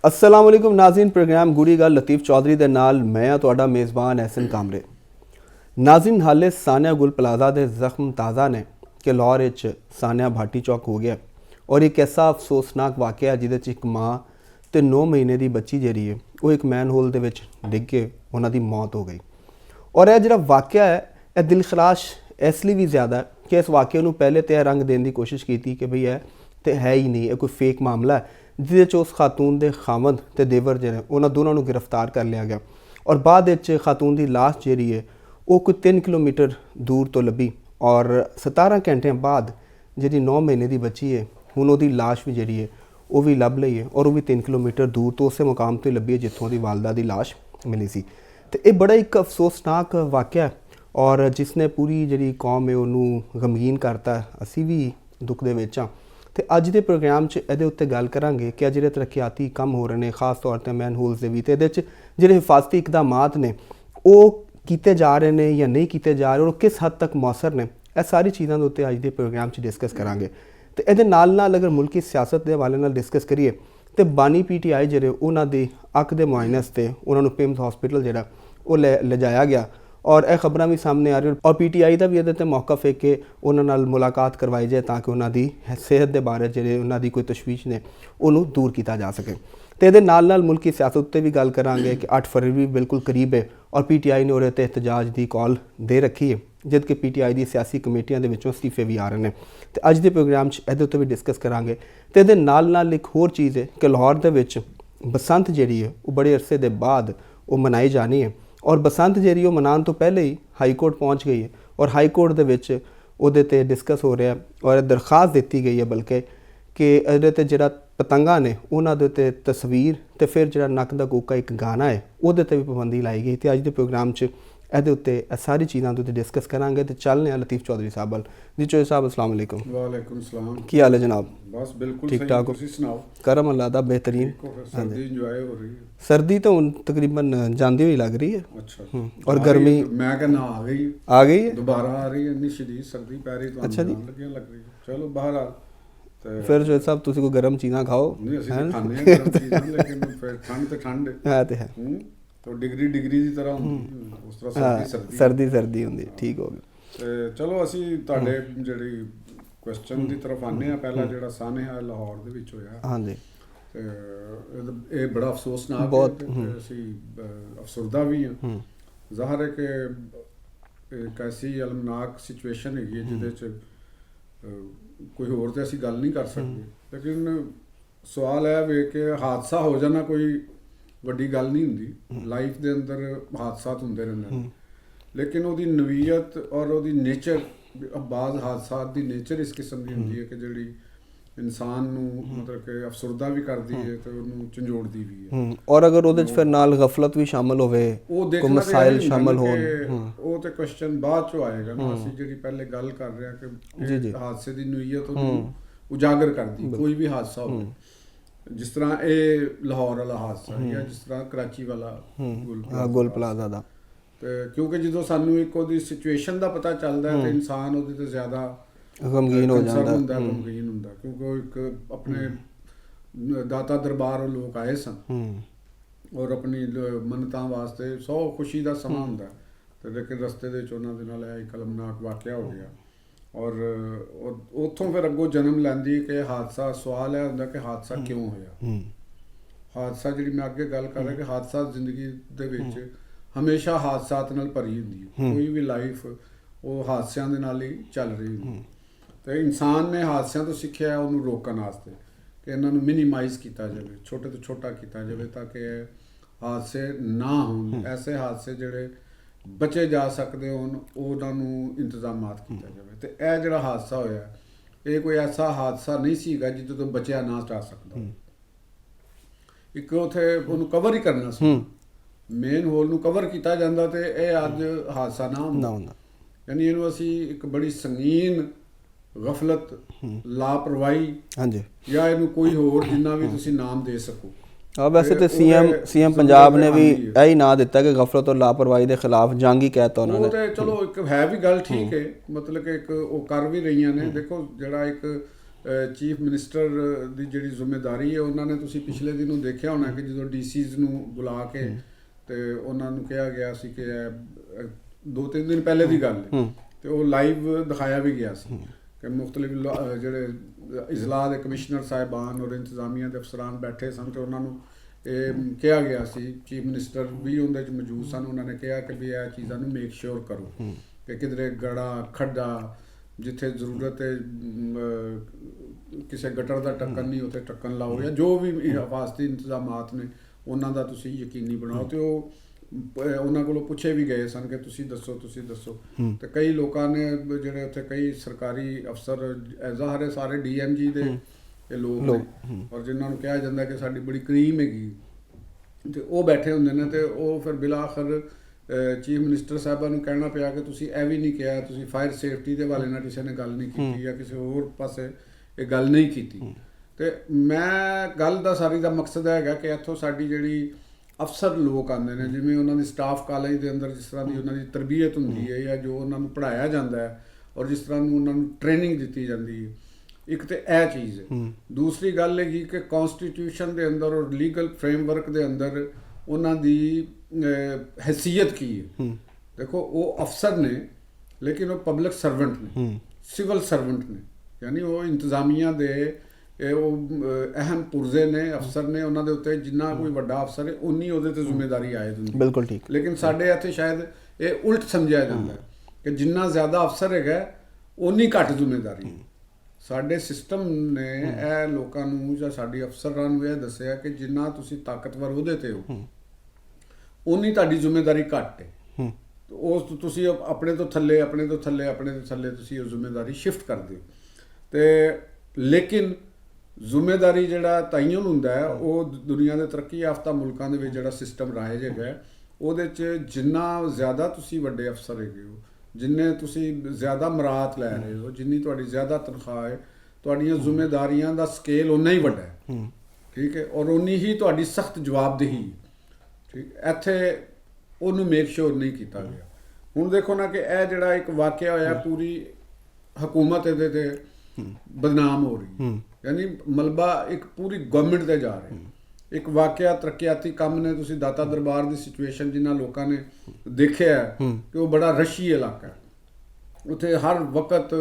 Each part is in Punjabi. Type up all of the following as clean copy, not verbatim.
अस्सलाम वालेकुम नाज़रीन, प्रोग्राम गुड़ी गल लतीफ़ चौधरी दे नाल मैं हाँ तुहाडा मेज़बान एहसन कामरे। नाज़रीन, हाले सानिया गुल प्लाजा दे जख्म ताज़ा ने कि लाहौर विच सानिया भाटी चौक हो गया और एक ऐसा अफसोसनाक वाक़या जिहदे च एक माँ ते 9 महीने की बच्ची जिहड़ी है वो एक मैन होल दे विच डिग के उन्हां दी मौत हो गई। और यह जिहड़ा वाक़या है यह दिलखराश इसलिए भी ज़्यादा है कि इस वाक़े नूं पहले तो यह रंग देने की कोशिश की कि भई यह तो है ही नहीं, यह कोई फेक मामला है जिहदे च उस खातून दे खावंद ते देवर जिहड़े उन्हां दोनों नूं गिरफ्तार कर लिया गया और बाद विच खातून की लाश जिहड़ी है वो कोई 3 किलोमीटर दूर तो लभी और 17 घंटिਆਂ बाद जिहड़ी 9 महीने की बच्ची है हुण उहदी लाश भी जिहड़ी है वो भी लभ लई है और वो भी 3 किलोमीटर दूर तो उस मुकाम तो लभी है जित्थों की वालदा की लाश मिली सी। तो ये बड़ा एक अफसोसनाक वाक़या है और जिसने पूरी जिहड़ी कौम है उन्होंने गमगीन करता है। असी भी दुख दे विच हां ते अज दे प्रोग्राम च इहदे उत्ते गल करांगे कि जिहड़े तरक्याती काम हो रहे हैं खास तौर पर मैन होल्स दे विच इहदे च जिहड़े हिफाजती इकदामात ने वो कीते जा रहे हैं या नहीं कीते जा रहे और किस हद तक मौसर ने, यह सारी चीज़ों के उत्ते अज दे प्रोग्राम च डिस्कस करांगे। तो इहदे नाल नाल अगर मुल्की सियासत के हवाले नाल डिस्कस करिए तो बानी PTI जिहड़े उन्हां दी अख दे मुआयने वास्ते उन्होंने पिम्स हॉस्पिटल जिहड़ा वो ले जाया गया और यह खबरां भी सामने आ रही और PTI का भी ये मौकफ है कि उन्हां नाल मुलाकात करवाई जाए ताकि उन्हां दी सेहत के बारे जिहड़े उन्हां दी कोई तशवीश ने उन्होंने दूर किया जा सके। तो ये नाल नाल मुल्की सियासत उत्ते भी गल करांगे कि 8 फरवरी बिल्कुल करीब है और PTI ने उहदे ते एहतजाज की कॉल दे रखी है जबकि PTI की सियासी कमेटियां दे विचों इस्तीफे भी आ रहे हैं। तो अज के प्रोग्राम इहदे उत्ते भी डिस्कस करांगे। तो ये नाल नाल एक होर चीज़ है कि लाहौर दे विच बसंत जिहड़ी है वो बड़े अरसे के बाद वो मनाई जानी है और बसंत जिहड़ी मनाने तो पहले ही हाई कोर्ट पहुँच गई है और हाई कोर्ट दे विच उहदे ते डिस्कस हो रहा है और दरखास्त दी गई है बल्कि कि इहदे ते जिहड़ा पतंगा ने उन्हां दे ते तस्वीर ते फिर जिहड़ा नक दा कूका एक गाना है उहदे ते भी पाबंदी लाई गई। तो अज के प्रोग्राम च इहदे उत्ते सारी चीज़ों के डिस्कस करांगे। तो चलने आ लतीफ़ चौधरी साहब वाल। जी चौधरी साहब अस्सलाम वालेकुम। वालेकुम सलाम। की हाल है जनाब? बस बिल्कुल ठीक ठाक हो? सुनाओ। करम अल्लाह दा बेहतरीन। सर्दी इंजॉय हो रही है? सर्दी तो हुण तकरीबन जाती हुई लग रही है। अच्छा। और गर्मी मैं कहना आ गई है दोबारा आ रही है इतनी शदीद सर्दी पै रही तो अच्छा जी लग रही है। चलो बाहर आ फिर जो साहब तुसी कोई गर्म चीज़ां खाओ नहीं ਅਸੀਂ ਖਾਂਦੇ ਆ ਗਰਮ ਚੀਜ਼ਾਂ लेकिन फिर ठंड तो ठंड है तो है तो डिग्री डिग्री ਦੀ ਤਰ੍ਹਾਂ ਹੁੰਦੀ ਉਸ ਤਰ੍ਹਾਂ सर्दी सर्दी ਹੁੰਦੀ ਠੀਕ ਹੋ ਗਿਆ। ਤੇ ਚਲੋ ਅਸੀਂ ਤੁਹਾਡੇ ਜਿਹੜੀ ਕੁਐਸਚਨ ਦੀ ਤਰਫ ਆਨੇ ਆ। ਪਹਿਲਾ ਜਿਹੜਾ ਸਾਨੇਹਾ ਲਾਹੌਰ ਦੇ ਵਿੱਚ ਹੋਇਆ ਹਾਂਜੀ ਤੇ ਇਹ ਬੜਾ ਅਫਸੋਸਨਾਕ ਬਹੁਤ ਅਸੀਂ ਅਫਸਰਦਾ ਵੀ ਹਾਂ। ਜ਼ਾਹਰ ਹੈ ਕਿ ਇੱਕ ਐਸੀ ਅਲਮਨਾਕ ਸਿਚੁਏਸ਼ਨ ਹੈਗੀ ਜਿਹਦੇ 'ਚ ਕੋਈ ਹੋਰ ਤੇ ਅਸੀਂ ਗੱਲ ਨਹੀਂ ਕਰ ਸਕਦੇ ਲੇਕਿਨ ਸਵਾਲ ਇਹ ਵੇ ਕਿ ਹਾਦਸਾ ਹੋ ਜਾਣਾ ਕੋਈ ਵੱਡੀ ਗੱਲ ਨਹੀਂ ਹੁੰਦੀ। ਲਾਈਫ ਦੇ ਅੰਦਰ ਹਾਦਸਾਤ ਹੁੰਦੇ ਰਹਿੰਦੇ ਨੇ ਲੇਕਿਨ ਉਹਦੀ ਨਵੀਅਤ ਔਰ ਉਹਦੀ ਨੇਚਰ ਬਾਜ਼ ਹਾਦਸਾਤ ਦੀ ਨੇਚਰ ਇਸ ਕਿਸਮ ਦੀ ਹੁੰਦੀ ਹੈ ਕਿ ਜਿਹੜੀ ਇਨਸਾਨ ਨੂੰ ਮਤਲਬ ਕਿ ਅਫਸਰਦਾ ਵੀ ਕਰਦੀ ਹੈ ਤੇ ਉਹਨੂੰ ਝੰਜੋੜਦੀ ਵੀ ਹੈ। ਔਰ ਅਗਰ ਉਹਦੇ 'ਚ ਫਿਰ ਨਾਲ ਗਫਲਤ ਵੀ ਸ਼ਾਮਲ ਹੋਵੇ ਕੋਈ ਮਸਾਇਲ ਸ਼ਾਮਲ ਹੋਣ ਉਹ ਤੇ ਕੁਐਸਚਨ ਬਾਅਦ ਚੋਂ ਆਏਗਾ ਨਾ। ਅਸੀਂ ਜਿਹੜੀ ਪਹਿਲੇ ਗੱਲ ਕਰ ਰਹੇ ਹਾਂ ਕਿ ਹਾਦਸੇ ਦੀ ਨਵੀਅਤ ਉਹਨੂੰ ਉਜਾਗਰ ਕਰਦੀ ਕੋਈ ਵੀ ਹਾਦਸਾ ਹੋਵੇ ਜਿਸ ਤਰ੍ਹਾਂ ਇਹ ਲਾਹੌਰ ਵਾਲਾ ਹਾਦਸਾ ਜਾਂ ਜਿਸ ਤਰ੍ਹਾਂ ਕਰਾਚੀ ਵਾਲਾ ਗੁਲ ਪਲਾਜ਼ਾ ਦਾ। ਤੇ ਕਿਉਂਕਿ ਜਦੋਂ ਸਾਨੂੰ ਇੱਕ ਉਹਦੀ ਸਿਚੁਏਸ਼ਨ ਦਾ ਪਤਾ ਚੱਲਦਾ ਹੈ ਤੇ ਇਨਸਾਨ ਉਹਦੇ ਤੇ ਜ਼ਿਆਦਾ ਗਮਗੀਨ ਹੋ ਜਾਂਦਾ ਗਮਗੀਨ ਹੁੰਦਾ ਕਿਉਂਕਿ ਉਹ ਇੱਕ ਆਪਣੇ ਦਾਤਾ ਦਰਬਾਰ ਲੋਕ ਆਏ ਸਨ ਔਰ ਆਪਣੀ ਮੰਨਤਾਂ ਵਾਸਤੇ 100 ਖੁਸ਼ੀ ਦਾ ਸਮਾਂ ਹੁੰਦਾ ਤੇ ਲੇਕਿਨ ਰਸਤੇ ਦੇ ਵਿੱਚ ਉਹਨਾਂ ਦੇ ਨਾਲ ਇਹ ਕਲਮਨਾਕ ਵਾਕਿਆ ਹੋ ਗਿਆ ਔਰ ਉੱਥੋਂ ਫਿਰ ਅੱਗੋਂ ਜਨਮ ਲੈਂਦੀ ਕਿ ਹਾਦਸਾ ਸਵਾਲ ਇਹ ਹੁੰਦਾ ਕਿ ਹਾਦਸਾ ਕਿਉਂ ਹੋਇਆ। ਹਾਦਸਾ ਜਿਹੜੀ ਮੈਂ ਅੱਗੇ ਗੱਲ ਕਰ ਰਿਹਾ ਕਿ ਹਾਦਸਾ ਜ਼ਿੰਦਗੀ ਦੇ ਵਿੱਚ ਹਮੇਸ਼ਾ ਹਾਦਸਾਤ ਨਾਲ ਭਰੀ ਹੁੰਦੀ ਹੈ। ਕੋਈ ਵੀ ਲਾਈਫ ਉਹ ਹਾਦਸਿਆਂ ਦੇ ਨਾਲ ਹੀ ਚੱਲ ਰਹੀ ਹੁੰਦੀ ਤੇ ਇਨਸਾਨ ਨੇ ਹਾਦਸਿਆਂ ਤੋਂ ਸਿੱਖਿਆ ਉਹਨੂੰ ਰੋਕਣ ਵਾਸਤੇ ਕਿ ਇਹਨਾਂ ਨੂੰ ਮਿਨੀਮਾਈਜ਼ ਕੀਤਾ ਜਾਵੇ, ਛੋਟੇ ਤੋਂ ਛੋਟਾ ਕੀਤਾ ਜਾਵੇ ਤਾਂ ਕਿ ਹਾਦਸੇ ਨਾ ਹੋਣ। ਐਸੇ ਹਾਦਸੇ ਜਿਹੜੇ ਬਚੇ ਜਾ ਸਕਦੇ ਹੋਣ ਉਹਨਾਂ ਨੂੰ ਇੰਤਜ਼ਾਮਾਤ ਕੀਤਾ ਜਾਵੇ। ਤੇ ਇਹ ਜਿਹੜਾ ਹਾਦਸਾ ਹੋਇਆ ਇਹ ਕੋਈ ਐਸਾ ਹਾਦਸਾ ਨਹੀਂ ਸੀਗਾ ਜਿਹਦੇ ਤੋਂ ਬਚਿਆ ਨਾ ਜਾ ਸਕਦਾ। ਇੱਕ ਉੱਥੇ ਉਹਨੂੰ ਕਵਰ ਹੀ ਕਰਨਾ ਸੀ, ਮੇਨ ਹੋਲ ਨੂੰ ਕਵਰ ਕੀਤਾ ਜਾਂਦਾ ਤੇ ਇਹ ਅੱਜ ਹਾਦਸਾ ਨਾ ਹੁੰਦਾ। ਯਾਨੀ ਇਹਨੂੰ ਅਸੀਂ ਇੱਕ ਬੜੀ ਸੰਗੀਨ ਗਫਲਤ ਲਾਪਰਵਾਹੀ ਜਾਂ ਇਹਨੂੰ ਕੋਈ ਹੋਰ ਜਿੰਨਾ ਵੀ ਤੁਸੀਂ ਨਾਮ ਦੇ ਸਕੋ। वैसे तो सीएम पंजाब ने भी यही ना दिता कि गफलत और लापरवाही के खिलाफ जंग ही कहता उन्होंने। तो चलो एक है भी गल ठीक है मतलब कि एक वो कर भी रही ने। देखो जरा एक ਚੀਫ ਮਿਨਿਸਟਰ ਦੀ ਜਿਹੜੀ ਜ਼ਿੰਮੇਵਾਰੀ ਹੈ, ਉਹਨਾਂ ਨੇ ਤੁਸੀਂ ਪਿਛਲੇ ਦਿਨੋਂ ਦੇਖਿਆ ਹੋਣਾ ਕਿ ਜਦੋਂ ਡੀਸੀਜ਼ ਨੂੰ ਬੁਲਾ ਕੇ ਤੇ ਉਹਨਾਂ ਨੂੰ ਕਿਹਾ ਗਿਆ ਸੀ ਕਿ 2-3 ਦਿਨ ਪਹਿਲੇ ਦੀ ਗੱਲ ਹੈ, ਤੇ ਉਹ ਲਾਈਵ ਦਿਖਾਇਆ ਵੀ ਗਿਆ ਸੀ ਕਿ ਮੁਖਤਲਿਫ ਜਿਹੜੇ ਇਜ਼ਲਾ ਦੇ ਕਮਿਸ਼ਨਰ ਸਾਹਿਬਾਨ ਔਰ ਇੰਤਜ਼ਾਮੀਆ ਦੇ ਅਫਸਰਾਨ ਬੈਠੇ ਸਨ, ਤੇ ਉਹਨਾਂ ਨੂੰ ਇਹ ਕਿਹਾ ਗਿਆ ਸੀ, ਚੀਫ ਮਿਨਿਸਟਰ ਵੀ ਉਹਦੇ 'ਚ ਮੌਜੂਦ ਸਨ, ਉਹਨਾਂ ਨੇ ਕਿਹਾ ਕਿ ਵੀ ਇਹ ਚੀਜ਼ਾਂ ਨੂੰ ਮੇਕ ਸ਼ੋਰ ਕਰੋ ਕਿ ਕਿਧਰੇ ਗੜਾ ਖੱਡਾ ਜਿੱਥੇ ਜ਼ਰੂਰਤ ਹੈ ਕਿਸੇ ਗਟਰ ਦਾ ਟੱਕਣ ਨਹੀਂ ਉੱਥੇ ਟੱਕਣ ਲਾਓ, ਜਾਂ ਜੋ ਵੀ ਹਿਫਾਜ਼ਤੀ ਇੰਤਜ਼ਾਮਾਤ ਨੇ ਉਹਨਾਂ ਦਾ ਤੁਸੀਂ ਯਕੀਨੀ ਬਣਾਓ। ਤੇ ਉਹ ਉਹਨਾਂ ਕੋਲੋਂ ਪੁੱਛੇ ਵੀ ਗਏ ਸਨ ਕਿ ਤੁਸੀਂ ਦੱਸੋ ਤੇ ਕਈ ਲੋਕਾਂ ਨੇ ਜਿਹੜੇ ਉੱਥੇ ਕਈ ਸਰਕਾਰੀ ਅਫਸਰ ਜ਼ਾਹਰ ਸਾਰੇ DMG ਦੇ ਇਹ ਲੋਕ ਨੇ ਔਰ ਜਿਨ੍ਹਾਂ ਨੂੰ ਕਿਹਾ ਜਾਂਦਾ ਕਿ ਸਾਡੀ ਬੜੀ ਕਰੀਮ ਹੈਗੀ, ਤੇ ਉਹ ਬੈਠੇ ਹੁੰਦੇ ਨੇ, ਤੇ ਉਹ ਫਿਰ ਬਿਲਾਖਰ ਚੀਫ ਮਿਨਿਸਟਰ ਸਾਹਿਬਾਂ ਨੂੰ ਕਹਿਣਾ ਪਿਆ ਕਿ ਤੁਸੀਂ ਇਹ ਵੀ ਨਹੀਂ ਕਿਹਾ, ਤੁਸੀਂ ਫਾਇਰ ਸੇਫਟੀ ਦੇ ਵਾਲੇ ਨਾਲ ਕਿਸੇ ਨੇ ਗੱਲ ਨਹੀਂ ਕੀਤੀ ਜਾਂ ਕਿਸੇ ਹੋਰ ਪਾਸੇ ਇਹ ਗੱਲ ਨਹੀਂ ਕੀਤੀ। ਤੇ ਮੈਂ ਗੱਲ ਦਾ ਸਾਰੀ ਦਾ ਮਕਸਦ ਹੈਗਾ ਕਿ ਇੱਥੋਂ ਸਾਡੀ ਜਿਹੜੀ ਅਫਸਰ ਲੋਕ ਆਉਂਦੇ ਨੇ, ਜਿਵੇਂ ਉਹਨਾਂ ਦੀ ਸਟਾਫ ਕਾਲਜ ਦੇ ਅੰਦਰ ਜਿਸ ਤਰ੍ਹਾਂ ਦੀ ਉਹਨਾਂ ਦੀ ਤਰਬੀਅਤ ਹੁੰਦੀ ਹੈ ਜਾਂ ਜੋ ਉਹਨਾਂ ਨੂੰ ਪੜ੍ਹਾਇਆ ਜਾਂਦਾ ਹੈ ਔਰ ਜਿਸ ਤਰ੍ਹਾਂ ਨੂੰ ਉਹਨਾਂ ਨੂੰ ਟ੍ਰੇਨਿੰਗ ਦਿੱਤੀ ਜਾਂਦੀ ਹੈ, ਇੱਕ ਤੇ ਇਹ ਚੀਜ਼ ਹੈ। ਦੂਸਰੀ ਗੱਲ ਹੈਗੀ ਕਿ ਕਨਸਟੀਟਿਊਸ਼ਨ ਦੇ ਅੰਦਰ ਔਰ ਲੀਗਲ ਫਰੇਮਵਰਕ ਦੇ ਅੰਦਰ ਉਹਨਾਂ ਦੀ ਹੈਸੀਅਤ ਕੀ ਹੈ। ਦੇਖੋ ਉਹ ਅਫਸਰ ਨੇ ਲੇਕਿਨ ਉਹ ਪਬਲਿਕ ਸਰਵੈਂਟ ਨੇ, ਸਿਵਲ ਸਰਵੈਂਟ ਨੇ, ਯਾਨੀ ਉਹ ਇੰਤਜ਼ਾਮੀਆ ਦੇ ਉਹ ਅਹਿਮ ਪੁਰਜ਼ੇ ਨੇ, ਅਫਸਰ ਨੇ, ਉਹਨਾਂ ਦੇ ਉੱਤੇ ਜਿੰਨਾ ਕੋਈ ਵੱਡਾ ਅਫਸਰ ਹੈ ਉਨੀ ਉਹਦੇ ਤੇ ਜ਼ਿੰਮੇਵਾਰੀ ਆਇਦ ਹੁੰਦੀ। ਬਿਲਕੁਲ ਠੀਕ। ਲੇਕਿਨ ਸਾਡੇ ਇੱਥੇ ਸ਼ਾਇਦ ਇਹ ਉਲਟ ਸਮਝਿਆ ਜਾਂਦਾ ਹੈ ਕਿ ਜਿੰਨਾ ਜ਼ਿਆਦਾ ਅਫਸਰ ਹੈਗਾ ਉਨੀ ਘੱਟ ਜ਼ਿੰਮੇਵਾਰੀ। ਸਾਡੇ ਸਿਸਟਮ ਨੇ ਇਹ ਲੋਕਾਂ ਨੂੰ ਜਾਂ ਸਾਡੀ ਅਫਸਰਾਂ ਨੂੰ ਇਹ ਦੱਸਿਆ ਕਿ ਜਿੰਨਾ ਤੁਸੀਂ ਤਾਕਤਵਰ ਉਹਦੇ ਤੇ ਹੋ ਉਨੀ ਤੁਹਾਡੀ ਜ਼ਿੰਮੇਵਾਰੀ ਘੱਟ ਹੈ। ਉਸ ਤੁਸੀਂ ਆਪਣੇ ਤੋਂ ਥੱਲੇ ਤੁਸੀਂ ਉਹ ਜ਼ਿੰਮੇਵਾਰੀ ਸ਼ਿਫਟ ਕਰਦੇ ਹੋ। ਤੇ ਲੇਕਿਨ ਜ਼ਿੰਮੇਵਾਰੀ ਜਿਹੜਾ ਤਾਈਓ ਹੁੰਦਾ ਹੈ, ਉਹ ਦੁਨੀਆ ਦੇ ਤਰੱਕੀ ਯਾਫਤਾ ਮੁਲਕਾਂ ਦੇ ਵਿੱਚ ਜਿਹੜਾ ਸਿਸਟਮ ਰਾਇਜ ਹੈਗਾ ਉਹਦੇ 'ਚ ਜਿੰਨਾ ਜ਼ਿਆਦਾ ਤੁਸੀਂ ਵੱਡੇ ਅਫਸਰ ਹੈਗੇ ਹੋ, ਜਿੰਨੇ ਤੁਸੀਂ ਜ਼ਿਆਦਾ ਮਰਾਤ ਲੈ ਰਹੇ ਹੋ, ਜਿੰਨੀ ਤੁਹਾਡੀ ਜ਼ਿਆਦਾ ਤਨਖਾਹ ਹੈ, ਤੁਹਾਡੀਆਂ ਜ਼ਿੰਮੇਵਾਰੀਆਂ ਦਾ ਸਕੇਲ ਉਨਾ ਹੀ ਵੱਡਾ ਹੈ। ਠੀਕ ਹੈ, ਔਰ ਉਨੀ ਹੀ ਤੁਹਾਡੀ ਸਖਤ ਜਵਾਬਦੇਹੀ। ਠੀਕ, ਇੱਥੇ ਉਹਨੂੰ ਮੇਕ ਸ਼ੋਰ ਨਹੀਂ ਕੀਤਾ ਗਿਆ। ਹੁਣ ਦੇਖੋ ਨਾ ਕਿ ਇਹ ਜਿਹੜਾ ਇੱਕ ਵਾਕਿਆ ਹੋਇਆ, ਪੂਰੀ ਹਕੂਮਤ ਇਹਦੇ ਤੇ ਬਦਨਾਮ ਹੋ ਰਹੀ, ਯਾਨੀ ਮਲਬਾ ਇੱਕ ਪੂਰੀ ਗਵਰਨਮੈਂਟ ਤੇ ਜਾ ਰਿਹਾ। ਇੱਕ ਵਾਕਿਆ ਤਰੱਕੀਆਤੀ ਕੰਮ ਨੇ, ਤੁਸੀਂ ਦਾਤਾ ਦਰਬਾਰ ਦੀ ਸਿਚੁਏਸ਼ਨ ਜਿਨ੍ਹਾਂ ਲੋਕਾਂ ਨੇ ਦੇਖਿਆ ਕਿ ਉਹ ਬੜਾ ਰਸ਼ੀ ਇਲਾਕਾ ਹੈ, ਉੱਥੇ ਹਰ ਵਕਤ